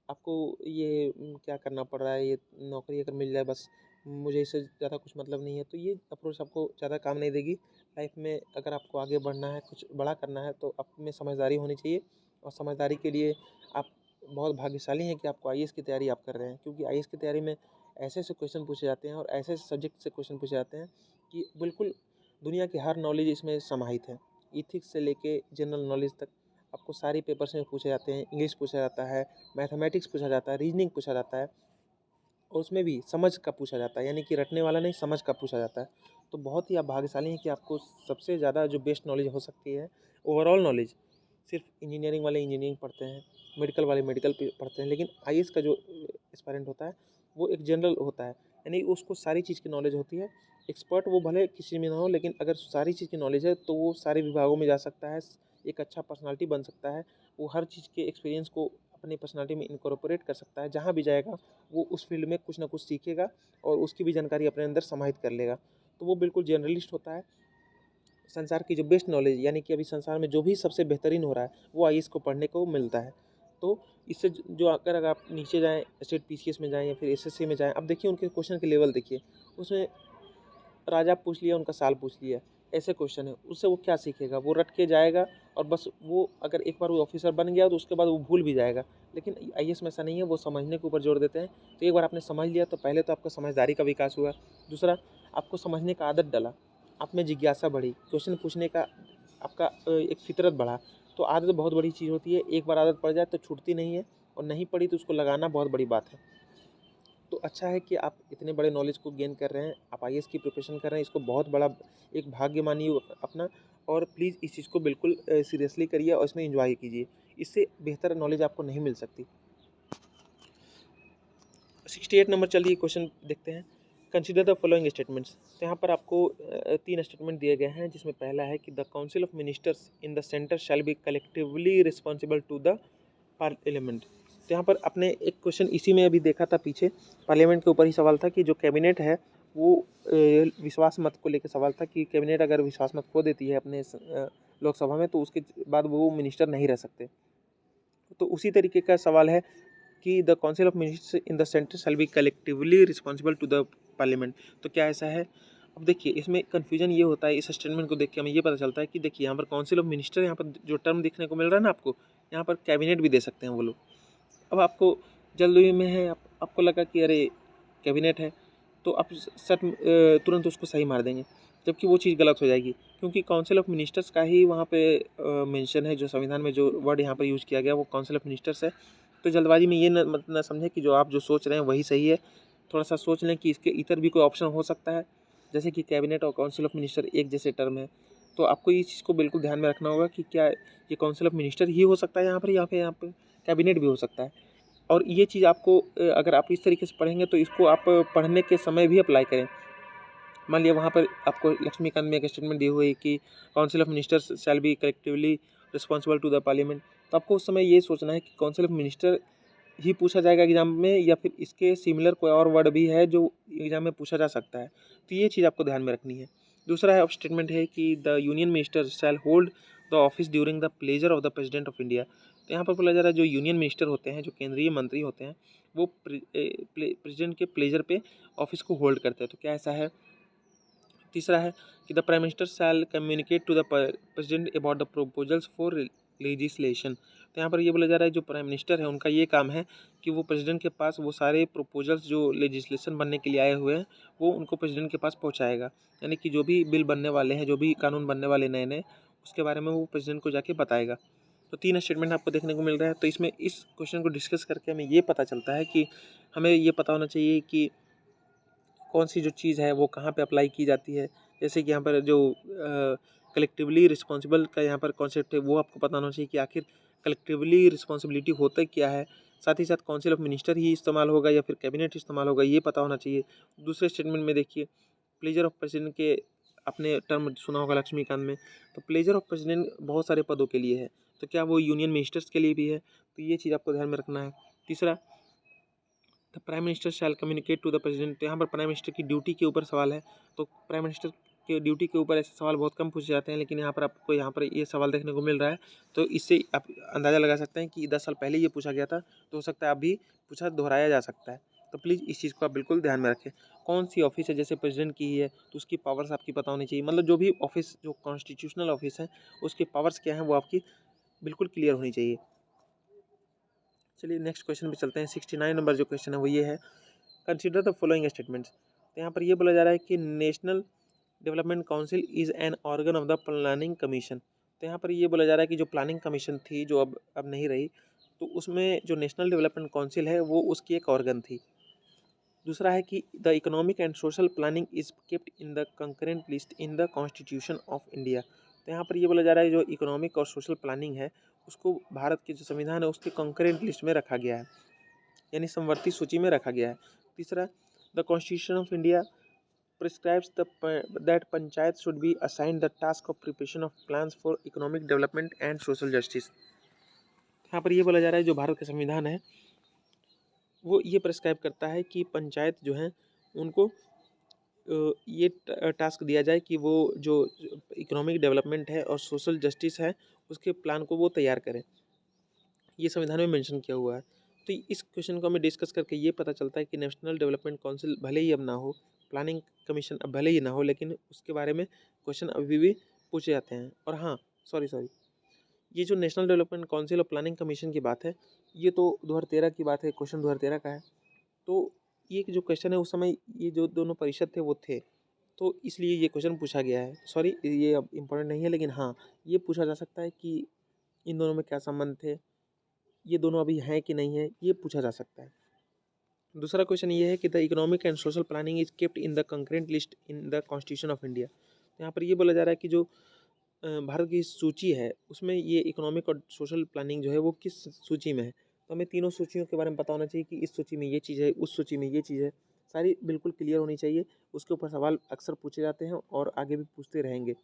आपको ये क्या करना पड़ रहा है, ये नौकरी अगर मिल जाए बस, मुझे इससे ज़्यादा कुछ मतलब नहीं है। तो ये अप्रोच आपको ज़्यादा काम नहीं देगी। लाइफ में अगर आपको आगे बढ़ना है, कुछ बड़ा करना है तो आप में समझदारी होनी चाहिए और समझदारी के लिए आप बहुत भाग्यशाली हैं कि आपको आईएएस की तैयारी आप कर रहे हैं, क्योंकि आईएएस की तैयारी में ऐसे-ऐसे क्वेश्चन पूछे जाते हैं और ऐसे-ऐसे सब्जेक्ट से क्वेश्चन पूछे जाते हैं कि बिल्कुल दुनिया की हर नॉलेज इसमें समाहित है। एथिक्स से लेके जनरल नॉलेज तक आपको सारी पेपर्स में पूछे जाते हैं। इंग्लिश पूछा जाता है, मैथमेटिक्स पूछा जाता है, रीजनिंग पूछा जाता है और उसमें भी समझ का पूछा जाता है, यानी कि रटने वाला नहीं, समझ का पूछा जाता है। तो बहुत ही आप भाग्यशाली हैं कि आपको सबसे ज़्यादा जो बेस्ट नॉलेज हो सकती है, ओवरऑल नॉलेज, सिर्फ इंजीनियरिंग वाले इंजीनियरिंग पढ़ते हैं, मेडिकल वाले मेडिकल पढ़ते हैं, लेकिन आईएएस का जो एस्पायरेंट होता है वो एक जनरल होता है, यानी उसको सारी चीज़ की नॉलेज होती है। एक्सपर्ट वो भले किसी में ना हो, लेकिन अगर सारी चीज़ की नॉलेज है तो वो सारे विभागों में जा सकता है, एक अच्छा पर्सनालिटी बन सकता है। वो हर चीज़ के एक्सपीरियंस को अपनी पर्सनालिटी में इनकॉर्पोरेट कर सकता है। जहाँ भी जाएगा वो उस फील्ड में कुछ ना कुछ सीखेगा और उसकी भी जानकारी अपने अंदर समाहित कर लेगा। तो वो बिल्कुल जनरलिस्ट होता है। संसार की जो बेस्ट नॉलेज, यानी कि अभी संसार में जो भी सबसे बेहतरीन हो रहा है वो आईएएस को पढ़ने को मिलता है। तो इससे जो अगर आप नीचे जाएँ, स्टेट पीसीएस में जाएँ या फिर एसएससी में जाएँ, अब देखिए उनके क्वेश्चन के लेवल देखिए। उसमें राजा पूछ लिया, उनका साल पूछ लिया, ऐसे क्वेश्चन है। उससे वो क्या सीखेगा? वो रट के जाएगा और बस वो अगर एक बार वो ऑफिसर बन गया तो उसके बाद वो भूल भी जाएगा। लेकिन आईएएस में ऐसा नहीं है, वो समझने के ऊपर जोर देते हैं। तो एक बार आपने समझ लिया तो पहले तो आपका समझदारी का विकास हुआ। दूसरा, आपको समझने का आदत डला, आप में जिज्ञासा बढ़ी, क्वेश्चन पूछने का आपका एक फितरत बढ़ा। तो आदत बहुत बड़ी चीज़ होती है, एक बार आदत पड़ जाए तो छूटती नहीं है और नहीं पड़ी तो उसको लगाना बहुत बड़ी बात है। तो अच्छा है कि आप इतने बड़े नॉलेज को गेन कर रहे हैं, आप आईएएस की प्रिपरेशन कर रहे हैं, इसको बहुत बड़ा एक भाग्य मानिए अपना। और प्लीज़ इस चीज़ को बिल्कुल सीरियसली करिए और इसमें एंजॉय कीजिए। इससे बेहतर नॉलेज आपको नहीं मिल सकती। 68 नंबर चलिए क्वेश्चन देखते हैं। Consider the following statements. तो यहाँ पर आपको 3 स्टेटमेंट दिए गए हैं, जिसमें पहला है कि the council of ministers in the centre shall be collectively responsible to the parliament. तो यहाँ पर आपने एक क्वेश्चन इसी में अभी देखा था पीछे, पार्लियामेंट के ऊपर ही सवाल था कि जो कैबिनेट है वो विश्वास मत को लेकर सवाल था कि कैबिनेट अगर विश्वास मत खो देती है अपने लोकसभा में तो उसके बाद वो मिनिस्टर नहीं रह सकते। तो उसी तरीके का सवाल है कि the council of ministers in the centre shall be collectively responsible to the parliament. तो क्या ऐसा है? अब देखिए इसमें कन्फ्यूजन ये होता है, इस स्टेटमेंट को देख के हमें ये पता चलता है कि देखिए यहाँ पर काउंसिल ऑफ मिनिस्टर, यहाँ पर जो टर्म देखने को मिल रहा है ना आपको, यहाँ पर कैबिनेट भी दे सकते हैं वो लोग। अब आपको जल्दबाजी में है, आपको लगा कि अरे कैबिनेट है, तो आप तुरंत उसको सही मार देंगे, जबकि वो चीज़ गलत हो जाएगी, क्योंकि काउंसिल ऑफ मिनिस्टर्स का ही वहाँ पे मेंशन है। जो संविधान में जो वर्ड यहाँ पर यूज़ किया गया वो काउंसिल ऑफ मिनिस्टर्स है। तो जल्दबाजी में ये मत ना समझें कि जो आप जो सोच रहे हैं वही सही है। थोड़ा सा सोच लें कि इसके इतर भी कोई ऑप्शन हो सकता है, जैसे कि कैबिनेट और काउंसिल ऑफ मिनिस्टर एक जैसे टर्म है। तो आपको इस चीज़ को बिल्कुल ध्यान में रखना होगा कि क्या ये काउंसिल ऑफ मिनिस्टर ही हो सकता है यहाँ पर, या फिर यहाँ पर कैबिनेट भी हो सकता है। और ये चीज़ आपको अगर आप इस तरीके से पढ़ेंगे तो इसको आप पढ़ने के समय भी अप्लाई करें। मान लिया वहाँ पर आपको लक्ष्मीकांत में एक स्टेटमेंट दी हुई है कि council of ministers shall be collectively responsible to the parliament. तो आपको उस समय ये सोचना है कि काउंसिल ऑफ मिनिस्टर ही पूछा जाएगा एग्जाम में, या फिर इसके सिमिलर कोई और वर्ड भी है जो एग्जाम में पूछा जा सकता है। तो ये चीज़ आपको ध्यान में रखनी है। दूसरा है स्टेटमेंट है कि the union minister shall hold the office during the pleasure of the president of India. तो यहाँ पर बोला जा रहा है जो यूनियन मिनिस्टर होते हैं, जो केंद्रीय मंत्री होते हैं, वो प्रेसिडेंट के प्लेजर पे ऑफिस को होल्ड करते हैं। तो क्या ऐसा है? तीसरा है कि the prime minister shall communicate to the president about the proposals for legislation. तो यहाँ पर ये बोला जा रहा है जो प्राइम मिनिस्टर है उनका ये काम है कि वो प्रेसिडेंट के पास वो सारे प्रोपोजल्स जो लेजिस्लेशन बनने के लिए आए हुए हैं वो उनको प्रेसिडेंट के पास पहुँचाएगा। यानी कि जो भी बिल बनने वाले हैं, जो भी कानून बनने वाले नए नए, उसके बारे में वो प्रेसिडेंट को जाके बताएगा। तो 3 स्टेटमेंट आपको देखने को मिल रहा है। तो इसमें इस क्वेश्चन को डिस्कस करके हमें ये पता चलता है कि हमें ये पता होना चाहिए कि कौन सी जो चीज़ है वो कहाँ पे अप्लाई की जाती है। जैसे कि यहाँ पर जो कलेक्टिवली रिस्पॉन्सिबल का यहाँ पर कॉन्सेप्ट है वो आपको पता होना चाहिए कि आखिर कलेक्टिवली रिस्पॉन्सिबिलिटी होता क्या है। साथ ही साथ काउंसिल ऑफ मिनिस्टर ही इस्तेमाल होगा या फिर कैबिनेट इस्तेमाल होगा, ये पता होना चाहिए। दूसरे स्टेटमेंट में देखिए, प्लेजर ऑफ प्रेसिडेंट के आपने टर्म सुना होगा लक्ष्मीकांत में। तो प्लेजर ऑफ प्रेसिडेंट बहुत सारे पदों के लिए है, तो क्या वो यूनियन मिनिस्टर्स के लिए भी है? तो ये चीज़ आपको ध्यान में रखना है। तीसरा, the prime minister shall communicate to the president. तो यहाँ पर प्राइम मिनिस्टर की ड्यूटी के ऊपर सवाल है। तो प्राइम मिनिस्टर के ड्यूटी के ऊपर ऐसे सवाल बहुत कम पूछे जाते हैं, लेकिन यहाँ पर आपको यहाँ पर ये सवाल देखने को मिल रहा है। तो इससे आप अंदाज़ा लगा सकते हैं कि 10 साल पहले ये पूछा गया था, तो हो सकता है अभी पूछा दोहराया जा सकता है। तो प्लीज़ इस चीज़ को आप बिल्कुल ध्यान में रखें। कौन सी ऑफिस है, जैसे प्रेसिडेंट की है तो उसकी पावर्स आपकी पता होनी चाहिए। मतलब जो भी ऑफिस जो कॉन्स्टिट्यूशनल ऑफिस है उसकी पावर्स क्या हैं वो आपकी बिल्कुल क्लियर होनी चाहिए। चलिए नेक्स्ट क्वेश्चन पे चलते हैं। 69 नंबर जो क्वेश्चन है वो ये है, कंसिडर द फॉलोइंग स्टेटमेंट्स। तो यहाँ पर ये बोला जा रहा है कि national development council is an organ of the planning commission. तो यहाँ पर ये बोला जा रहा है कि जो प्लानिंग कमीशन थी जो अब नहीं रही, तो उसमें जो नेशनल डेवलपमेंट काउंसिल है वो उसकी एक ऑर्गन थी। दूसरा है कि the economic and social planning is kept in the concurrent list in the constitution of India. तो यहाँ पर ये बोला जा रहा है जो इकोनॉमिक और सोशल प्लानिंग है उसको भारत के जो संविधान है उसके कंकरेंट लिस्ट में रखा गया है, यानी समवर्ती सूची में रखा गया है। तीसरा, the constitution of India prescribes that panchayat should be assigned the task of preparation of plans for economic development and social justice. यहाँ पर ये बोला जा रहा है जो भारत का संविधान है वो ये प्रिस्क्राइब करता है कि पंचायत जो है उनको ये टास्क दिया जाए कि वो जो इकोनॉमिक डेवलपमेंट है और सोशल जस्टिस है उसके प्लान को वो तैयार करें। ये संविधान में मेंशन किया हुआ है। तो इस क्वेश्चन को हमें डिस्कस करके ये पता चलता है कि नेशनल डेवलपमेंट काउंसिल भले ही अब ना हो, प्लानिंग कमीशन अब भले ही ना हो, लेकिन उसके बारे में क्वेश्चन अभी भी पूछे जाते हैं। और हाँ, सॉरी, ये जो नेशनल डेवलपमेंट काउंसिल और प्लानिंग कमीशन की बात है ये तो 2013 की बात है, क्वेश्चन 2013 का है। तो ये जो क्वेश्चन है उस समय ये जो दोनों परिषद थे वो थे, तो इसलिए ये क्वेश्चन पूछा गया है। सॉरी, ये अब इम्पोर्टेंट नहीं है, लेकिन हाँ ये पूछा जा सकता है कि इन दोनों में क्या संबंध थे, ये दोनों अभी हैं कि नहीं है, ये पूछा जा सकता है। दूसरा क्वेश्चन ये है कि the economic and social planning is kept in the concurrent list in the constitution of India. तो यहाँ पर ये बोला जा रहा है कि जो भारत की सूची है उसमें ये इकोनॉमिक और सोशल प्लानिंग जो है वो किस सूची में है। तो हमें तीनों सूचियों के बारे में पता होना चाहिए कि इस सूची में ये चीज़ है, उस सूची में ये चीज़ है, सारी बिल्कुल क्लियर होनी चाहिए। उसके ऊपर सवाल अक्सर पूछे जाते हैं और आगे भी पूछते रहेंगे।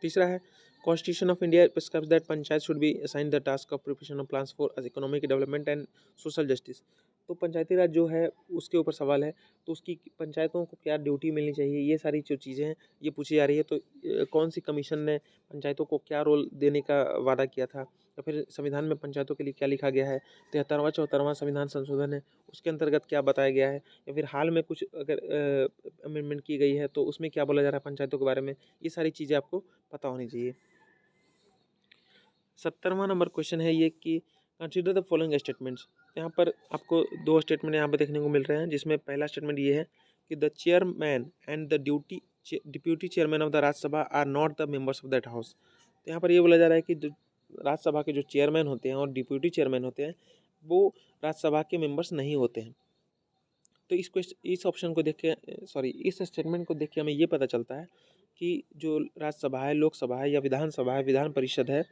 तीसरा है, constitution of India prescribes that panchayat should be assigned the task of preparation of plans for economic development and social justice. तो पंचायती राज जो है उसके ऊपर सवाल है, तो उसकी पंचायतों को क्या ड्यूटी मिलनी चाहिए, ये सारी जो चीज़ें हैं ये पूछी जा रही है। तो कौन सी कमीशन ने पंचायतों को क्या रोल देने का वादा किया था, या फिर संविधान में पंचायतों के लिए क्या लिखा गया है। 73वां 74वां संविधान संशोधन है उसके अंतर्गत क्या बताया गया है, या फिर हाल में कुछ अगर अमेंडमेंट की गई है तो उसमें क्या बोला जा रहा है पंचायतों के बारे में, ये सारी चीज़ें आपको पता होनी चाहिए। 70वां नंबर क्वेश्चन है ये कि कंसीडर द फॉलोइंग स्टेटमेंट्स। यहाँ पर आपको 2 स्टेटमेंट यहाँ पर देखने को मिल रहे हैं, जिसमें पहला स्टेटमेंट ये है कि the chairman and the deputy chairman of the Rajya Sabha are not the members of that house. तो यहाँ पर ये बोला जा रहा है कि जो राज्यसभा के जो चेयरमैन होते हैं और डिप्यूटी चेयरमैन होते हैं वो राज्यसभा के मेंबर्स नहीं होते हैं। तो इस ऑप्शन को देख के इस स्टेटमेंट को देख के हमें ये पता चलता है कि जो राज्यसभा है, लोकसभा है या विधानसभा है, विधान परिषद है,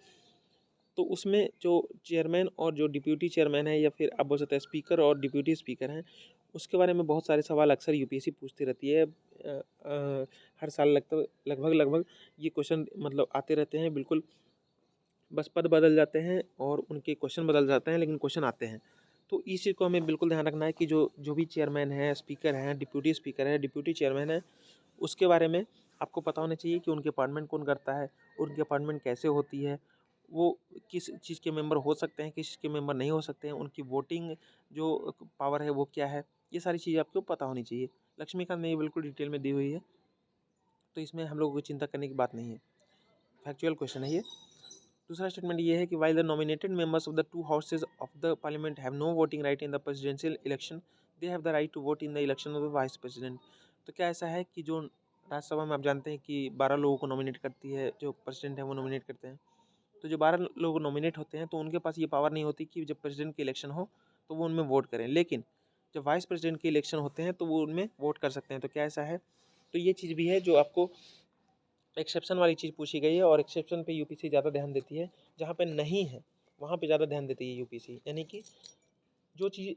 तो उसमें जो चेयरमैन और जो डिप्यूटी चेयरमैन है या फिर आप बोल सकते हैं स्पीकर और डिप्यूटी स्पीकर हैं, उसके बारे में बहुत सारे सवाल अक्सर यूपीएससी पूछती रहती है। हर साल लगभग ये क्वेश्चन मतलब आते रहते हैं बिल्कुल। बस पद बदल जाते हैं और उनके क्वेश्चन बदल जाते हैं, लेकिन क्वेश्चन आते हैं। तो इस चीज़ को हमें बिल्कुल ध्यान रखना है कि जो जो भी चेयरमैन है, स्पीकर हैं, डिप्यूटी स्पीकर है, डिप्यूटी चेयरमैन है, उसके बारे में आपको पता होना चाहिए कि उनके अपॉइंटमेंट कौन करता है, उनकी अपॉइंटमेंट कैसे होती है, वो किस चीज़ के मेंबर हो सकते हैं, किस चीज़ के मेंबर नहीं हो सकते हैं, उनकी वोटिंग जो पावर है वो क्या है, ये सारी चीज़ें आपको पता होनी चाहिए। लक्ष्मीकांत ने ये बिल्कुल डिटेल में दी हुई है। तो इसमें हम लोगों को चिंता करने की बात नहीं है, फैक्चुअल क्वेश्चन है ये। दूसरा स्टेटमेंट ये है कि while the nominated members of the two houses of the parliament have no voting right in the presidential election, they have the right to vote in the election of the vice president. तो क्या ऐसा है कि जो राज्यसभा में आप जानते हैं कि 12 लोगों को नॉमिनेट करती है, जो प्रेसिडेंट है वो नॉमिनेट करते हैं। तो जो 12 लोग नॉमिनेट होते हैं तो उनके पास ये पावर नहीं होती कि जब प्रेसिडेंट की इलेक्शन हो तो वो उनमें वोट करें, लेकिन जब वाइस प्रेसिडेंट के इलेक्शन होते हैं तो वो उनमें वोट कर सकते हैं। तो क्या ऐसा है? तो ये चीज़ भी है जो आपको एक्सेप्शन वाली चीज़ पूछी गई है, और एक्सेप्शन पे यूपीसी ज़्यादा ध्यान देती है, जहाँ पे नहीं है वहाँ पे ज़्यादा ध्यान देती है यूपीसी। यानी कि जो चीज़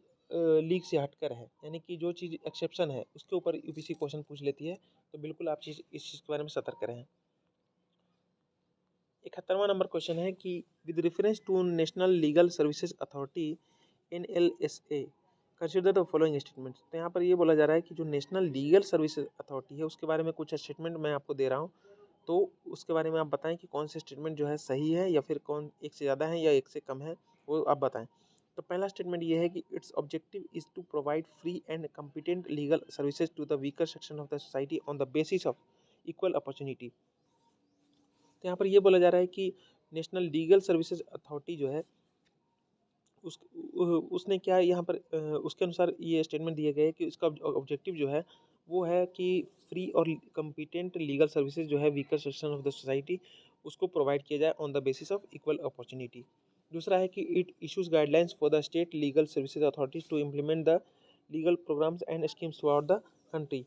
लीग से हटकर है, यानी कि जो चीज़ एक्सेप्शन है उसके ऊपर यूपीसी क्वेश्चन पूछ लेती है। तो बिल्कुल आप इस चीज़ के बारे में सतर्क रहें। 71वां नंबर क्वेश्चन है कि with reference to national legal services authority NLSA consider the following statements. तो यहाँ पर ये बोला जा रहा है कि जो नेशनल लीगल सर्विसेज अथॉरिटी है उसके बारे में कुछ स्टेटमेंट मैं आपको दे रहा हूँ, तो उसके बारे में आप बताएं कि कौन से स्टेटमेंट जो है सही है या फिर कौन एक से ज़्यादा है या एक से कम है, वो आप बताएं। तो पहला स्टेटमेंट ये है कि its objective is to provide free and competent legal services to the weaker section of the society on the basis of equal opportunity. तो यहाँ पर ये बोला जा रहा है कि नेशनल लीगल सर्विसेज अथॉरिटी जो है उसने क्या यहाँ पर उसके अनुसार ये स्टेटमेंट दिए गए कि उसका ऑब्जेक्टिव जो है वो है कि फ्री और कम्पिटेंट लीगल सर्विसेज जो है weaker section of the society उसको प्रोवाइड किया जाए on the basis of equal opportunity. दूसरा है कि it issues guidelines for the state legal services authorities to implement the legal programmes and schemes throughout the country.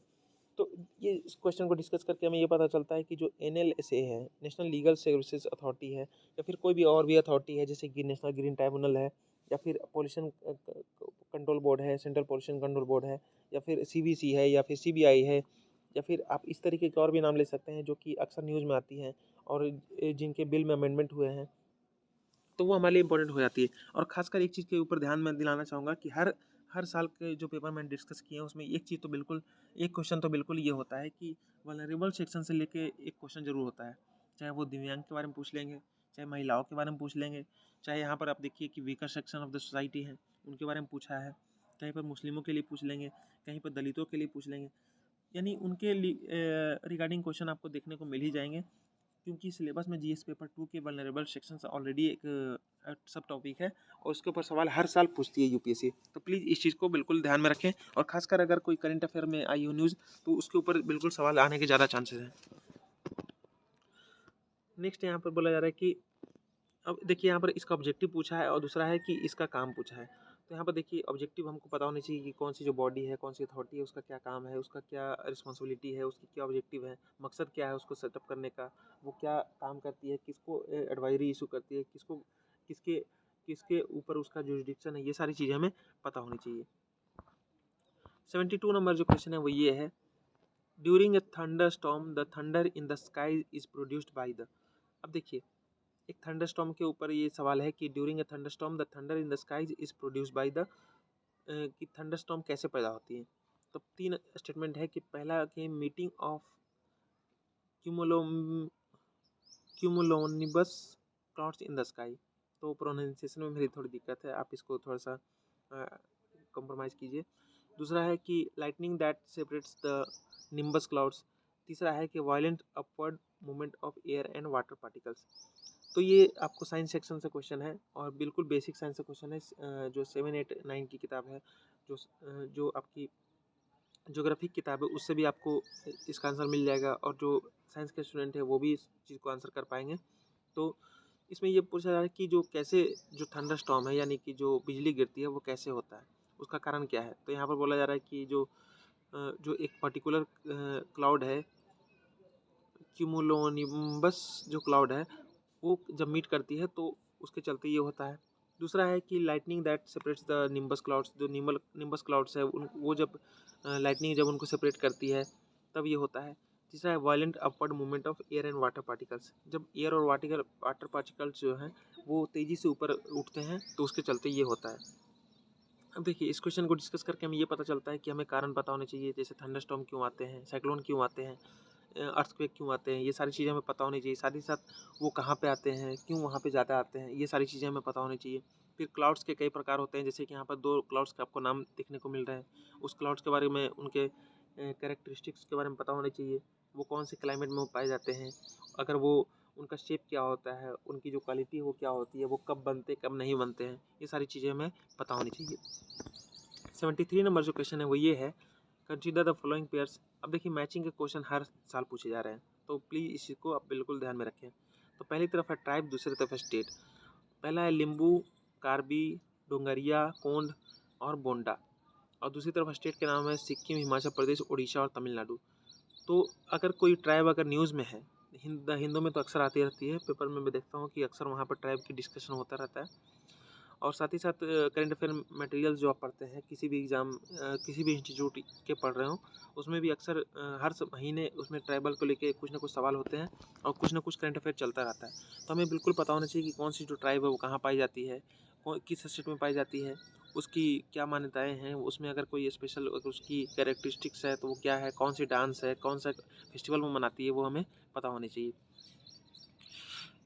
तो ये इस क्वेश्चन को डिस्कस करके हमें ये पता चलता है कि जो NLSA है, नेशनल लीगल सर्विसेज अथॉरिटी है, या फिर कोई भी और भी अथॉरिटी है जैसे कि नेशनल ग्रीन ट्राइब्यूनल है, या फिर पॉल्यूशन कंट्रोल बोर्ड है, सेंट्रल पॉल्यूशन कंट्रोल बोर्ड है, या फिर CBC है, या फिर CBI है, या फिर आप इस तरीके के और भी नाम ले सकते हैं जो कि अक्सर न्यूज़ में आती हैं और जिनके बिल में अमेंडमेंट हुए हैं, तो वो हमारे लिए इंपॉर्टेंट हो जाती है। और खासकर एक चीज़ के ऊपर ध्यान मैं दिलाना चाहूँगा कि हर साल के जो पेपर मैंने डिस्कस किए हैं उसमें एक चीज़ तो बिल्कुल, एक क्वेश्चन तो बिल्कुल ये होता है कि वल्नरेबल सेक्शन से लेके एक क्वेश्चन जरूर होता है, चाहे वो दिव्यांग के बारे में पूछ लेंगे, चाहे महिलाओं के बारे में पूछ लेंगे, चाहे यहाँ पर आप देखिए कि weaker section of the society है उनके बारे में पूछा है, कहीं पर मुस्लिमों के लिए पूछ लेंगे, कहीं पर दलितों के लिए पूछ लेंगे, यानी उनके रिगार्डिंग क्वेश्चन आपको देखने को मिल ही जाएंगे, क्योंकि सिलेबस में GS पेपर 2 के वल्नरेबल सेक्शन ऑलरेडी एक सब टॉपिक है और उसके ऊपर सवाल हर साल पूछती है यूपीएससी। तो प्लीज़ इस चीज़ को बिल्कुल ध्यान में रखें, और खासकर अगर कोई करंट अफेयर में आई हो न्यूज़ तो उसके ऊपर बिल्कुल सवाल आने के ज़्यादा चांसेस हैं। नेक्स्ट यहाँ पर बोला जा रहा है कि अब देखिए यहाँ पर इसका ऑब्जेक्टिव पूछा है और दूसरा है कि इसका काम पूछा है। तो यहाँ पर देखिए ऑब्जेक्टिव हमको पता होनी चाहिए कि कौन सी जो बॉडी है, कौन सी अथॉरिटी है, उसका क्या काम है, उसका क्या रिस्पॉन्सिबिलिटी है, उसकी क्या ऑब्जेक्टिव है, मकसद क्या है उसको सेटअप करने का, वो क्या काम करती है, किसको एडवाइजरी इशू करती है, किसको किसके किसके ऊपर उसका जुरिडिक्शन है, ये सारी चीज़ें हमें पता होनी चाहिए। 72 नंबर जो क्वेश्चन है वो ये है, during a thunder storm the thunder in the sky is produced by the. अब देखिए एक थंडरस्टॉर्म के ऊपर ये सवाल है कि during a thunderstorm the thunder in the skies is produced by the, कि थंडरस्टॉर्म कैसे पैदा होती है। तो 3 स्टेटमेंट है कि पहला कि meeting of cumulo cumulonimbus clouds in the sky. तो प्रोनाउंसिएशन में मेरी थोड़ी दिक्कत है, आप इसको थोड़ा सा कॉम्प्रोमाइज़ कीजिए। दूसरा है कि lightning that separates the nimbus clouds. तीसरा है कि violent upward movement of air and water particles. तो ये आपको साइंस सेक्शन से क्वेश्चन है और बिल्कुल बेसिक साइंस से क्वेश्चन है, जो 7, 8, 9 की किताब है, जो आपकी ज्योग्राफी की किताब है उससे भी आपको इसका आंसर मिल जाएगा, और जो साइंस के स्टूडेंट है वो भी इस चीज़ को आंसर कर पाएंगे। तो इसमें ये पूछा जा रहा है कि जो कैसे जो थंडर स्टॉर्म है यानी कि जो बिजली गिरती है वो कैसे होता है, उसका कारण क्या है। तो यहाँ पर बोला जा रहा है कि जो एक पर्टिकुलर क्लाउड है, क्यूमुलोनिम्बस जो क्लाउड है वो जब मीट करती है तो उसके चलते ये होता है। दूसरा है कि lightning that separates the nimbus clouds, जो निम्बस क्लाउड्स है वो जब लाइटनिंग जब उनको सेपरेट करती है तब ये होता है। तीसरा है violent upward movement of air and water particles, जब एयर और वाटर पार्टिकल्स जो हैं वो तेज़ी से ऊपर उठते हैं तो उसके चलते ये होता है। अब देखिए इस क्वेश्चन को डिस्कस करके हमें ये पता चलता है कि हमें कारण पता होने चाहिए, जैसे थंडरस्टॉर्म क्यों आते हैं, साइक्लोन क्यों आते हैं, अर्थक्वेक क्यों आते हैं, ये सारी चीज़ें हमें पता होनी चाहिए। साथ ही साथ वो कहाँ पे आते हैं, क्यों वहाँ पे ज़्यादा आते हैं, ये सारी चीज़ें हमें पता होनी चाहिए। फिर क्लाउड्स के कई प्रकार होते हैं, जैसे कि यहाँ पर 2 क्लाउड्स के आपको नाम देखने को मिल रहे हैं, उस क्लाउड्स के बारे में उनके कैरेक्टरिस्टिक्स के बारे में पता होने चाहिए। वो कौन से क्लाइमेट में वो पाए जाते हैं, अगर वो उनका शेप क्या होता है, उनकी जो क्वालिटी है वो क्या होती है, वो कब बनते कब नहीं बनते हैं, ये सारी चीज़ें हमें पता होनी चाहिए। 73 नंबर जो क्वेश्चन है वो ये है, कंसीडर द फॉलोइंग पेयर्स। अब देखिए मैचिंग के क्वेश्चन हर साल पूछे जा रहे हैं, तो प्लीज़ इसी को आप बिल्कुल ध्यान में रखें। तो पहली तरफ है ट्राइब, दूसरी तरफ है स्टेट। पहला है लिम्बू, कार्बी, डोंगरिया, कोंड और बोंडा, और दूसरी तरफ स्टेट के नाम है सिक्किम, हिमाचल प्रदेश, उड़ीसा और तमिलनाडु। तो अगर कोई ट्राइब अगर न्यूज़ में है, हिंदू में तो अक्सर आती रहती है, पेपर में मैं देखता हूँ कि अक्सर वहाँ पर ट्राइब की डिस्कशन होता रहता है। और साथ ही साथ करंट अफेयर मटेरियल जो आप पढ़ते हैं, किसी भी एग्ज़ाम किसी भी इंस्टीट्यूट के पढ़ रहे हो, उसमें भी अक्सर हर महीने उसमें ट्राइबल को लेके कुछ ना कुछ सवाल होते हैं और कुछ ना कुछ करंट अफेयर चलता रहता है। तो हमें बिल्कुल पता होना चाहिए कि कौन सी जो ट्राइब है वो कहाँ पाई जाती है, किस स्टेट में पाई जाती है, उसकी क्या मान्यताएं हैं, उसमें अगर कोई स्पेशल अगर उसकी कैरेक्टरिस्टिक्स है तो वो क्या है, कौन सी डांस है, कौन सा फेस्टिवल वो मनाती है, वो हमें पता होनी चाहिए।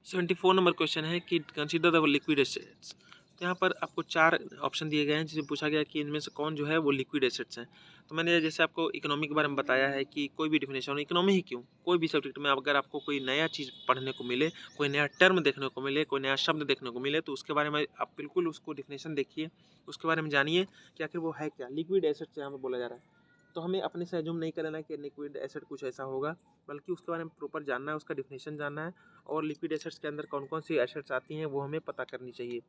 74 नंबर क्वेश्चन है कि कंसीडर द लिक्विड एसेट्स। तो यहाँ पर आपको 4 ऑप्शन दिए गए हैं, जिसमें पूछा गया कि इनमें से कौन जो है वो लिक्विड एसेट्स हैं। तो मैंने जैसे आपको इकोनॉमी के बारे में बताया है कि कोई भी डिफिनेशन, इकोनॉमी ही क्यों, कोई भी सब्जेक्ट में अगर आपको कोई नया चीज़ पढ़ने को मिले, कोई नया टर्म देखने को मिले, कोई नया शब्द देखने को मिले, तो उसके बारे में आप बिल्कुल उसको डिफिनेशन देखिए, उसके बारे में जानिए कि आखिर वो है क्या। लिक्विड एसेट्स यहाँ पर बोला जा रहा है, तो हमें अपने से अज्यूम नहीं करना है कि लिक्विड एसेट कुछ ऐसा होगा, बल्कि उसके बारे में प्रॉपर जानना है, उसका डिफिनेशन जानना है, और लिक्विड एसेट्स के अंदर कौन कौन सी एसेट्स आती हैं वो हमें पता करनी चाहिए।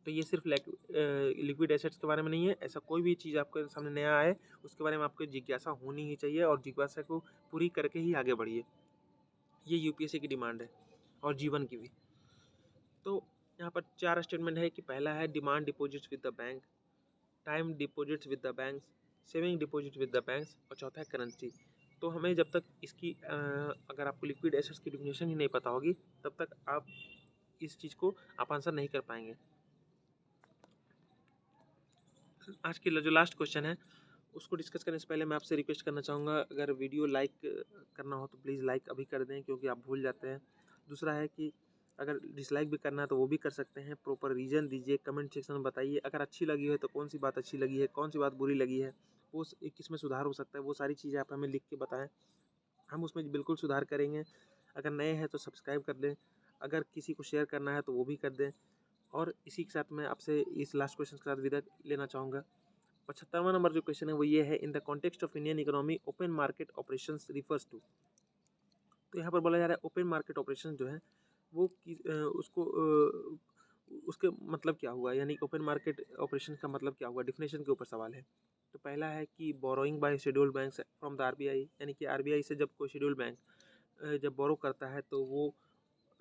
तो ये सिर्फ लिक्विड एसेट्स के बारे में नहीं है, ऐसा कोई भी चीज़ आपके सामने नया आए उसके बारे में आपको जिज्ञासा होनी ही चाहिए, और जिज्ञासा को पूरी करके ही आगे बढ़िए। ये यूपीएससी की डिमांड है और जीवन की भी। तो यहाँ पर 4 स्टेटमेंट है कि पहला है demand deposits with the bank, time deposits with the banks, saving deposit with the banks, और चौथा है करेंसी। तो हमें जब तक इसकी अगर आपको लिक्विड एसेट्स की डिफिनेशन ही नहीं पता होगी, तब तक आप इस चीज़ को आप आंसर नहीं कर पाएंगे। आज की जो लास्ट क्वेश्चन है उसको डिस्कस करने से पहले मैं आपसे रिक्वेस्ट करना चाहूँगा, अगर वीडियो लाइक करना हो तो प्लीज़ लाइक अभी कर दें, क्योंकि आप भूल जाते हैं। दूसरा है कि अगर डिसलाइक भी करना है तो वो भी कर सकते हैं, प्रॉपर रीज़न दीजिए, कमेंट सेक्शन में बताइए। अगर अच्छी लगी है तो कौन सी बात अच्छी लगी है, कौन सी बात बुरी लगी है, वो किस में सुधार हो सकता है, वो सारी चीज़ें आप हमें लिख के बताएं, हम उसमें बिल्कुल सुधार करेंगे। अगर नए हैं तो सब्सक्राइब कर दें, अगर किसी को शेयर करना है तो वो भी कर दें। और इसी के साथ मैं आपसे इस लास्ट क्वेश्चन के साथ विदा लेना चाहूँगा। 75वां नंबर जो क्वेश्चन है वो ये है, in the context of Indian economy open market operations refers to. तो यहाँ पर बोला जा रहा है ओपन मार्केट ऑपरेशन जो है वो उसके मतलब क्या हुआ, यानी ओपन मार्केट ऑपरेशन का मतलब क्या हुआ, डिफिनेशन के ऊपर सवाल है। तो पहला है कि borrowing bye scheduled banks from the RBI, यानी कि आरबीआई से जब कोई शेड्यूल्ड बैंक जब बोरो करता है तो वो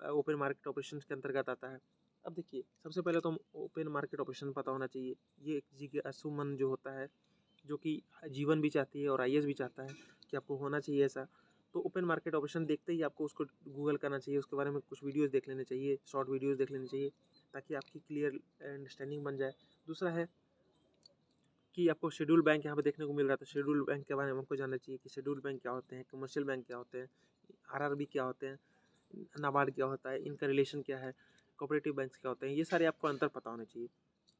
ओपन मार्केट ऑपरेशन के अंतर्गत आता है। अब देखिए सबसे पहले तो हम ओपन मार्केट ऑपरेशन पता होना चाहिए। ये एक जिज्ञासुमन जो होता है, जो कि जीवन भी चाहती है और आईएएस भी चाहता है कि आपको होना चाहिए ऐसा। तो ओपन मार्केट ऑपरेशन देखते ही आपको उसको गूगल करना चाहिए, उसके बारे में कुछ वीडियोस देख लेने चाहिए, शॉर्ट वीडियोस देख लेने चाहिए, ताकि आपकी क्लियर अंडरस्टैंडिंग बन जाए। दूसरा है कि आपको शेड्यूल बैंक यहाँ पे देखने को मिल रहा है, तो शेड्यूल बैंक के बारे में आपको जानना चाहिए कि शेड्यूल बैंक क्या होते हैं, कमर्शियल बैंक क्या होते हैं, आरआरबी क्या होते हैं, नाबार्ड क्या होता है, इनका रिलेशन क्या है, कोऑपरेटिव बैंक्स क्या होते हैं, ये सारे आपको अंतर पता होने चाहिए।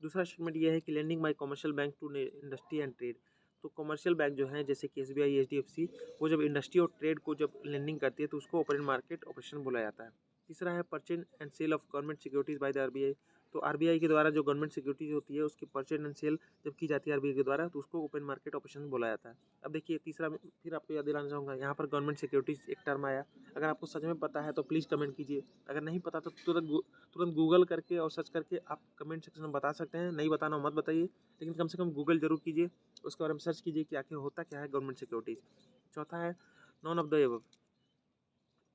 दूसरा स्टेटमेंट ये है कि lending by commercial bank to industry and trade. तो कमर्शियल बैंक जो हैं जैसे कि एसबीआई, एचडीएफसी, वो जब इंडस्ट्री और ट्रेड को जब लेंडिंग करती है तो उसको ओपन मार्केट ऑपरेशन बोला जाता है। तीसरा है purchase and sale of government securities by the RBI. तो आरबीआई के द्वारा जो गवर्नमेंट सिक्योरिटीज होती है उसकी परचेज एंड सेल जब की जाती है आरबीआई के द्वारा, तो उसको ओपन मार्केट ऑपरेशन बोला जाता है। अब देखिए तीसरा फिर आपको याद दिलाना चाहूँगा, यहाँ पर गवर्नमेंट सिक्योरिटीज एक टर्म आया। अगर आपको सच में पता है तो प्लीज़ कमेंट कीजिए, अगर नहीं पता तो तुरंत गूगल करके और सर्च करके आप कमेंट सेक्शन में बता सकते हैं। नहीं बताना मत बताइए, लेकिन कम से कम गूगल जरूर कीजिए, उसके बारे में सर्च कीजिए कि आखिर होता क्या है गवर्नमेंट सिक्योरिटीज़। चौथा है नॉन ऑफ द एबव।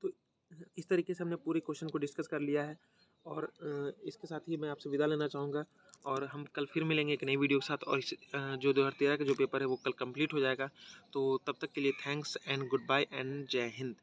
तो इस तरीके से हमने पूरे क्वेश्चन को डिस्कस कर लिया है, और इसके साथ ही मैं आपसे विदा लेना चाहूँगा, और हम कल फिर मिलेंगे एक नई वीडियो के साथ। और जो 2013 का जो पेपर है वो कल कंप्लीट हो जाएगा। तो तब तक के लिए thanks and goodbye and जय हिंद।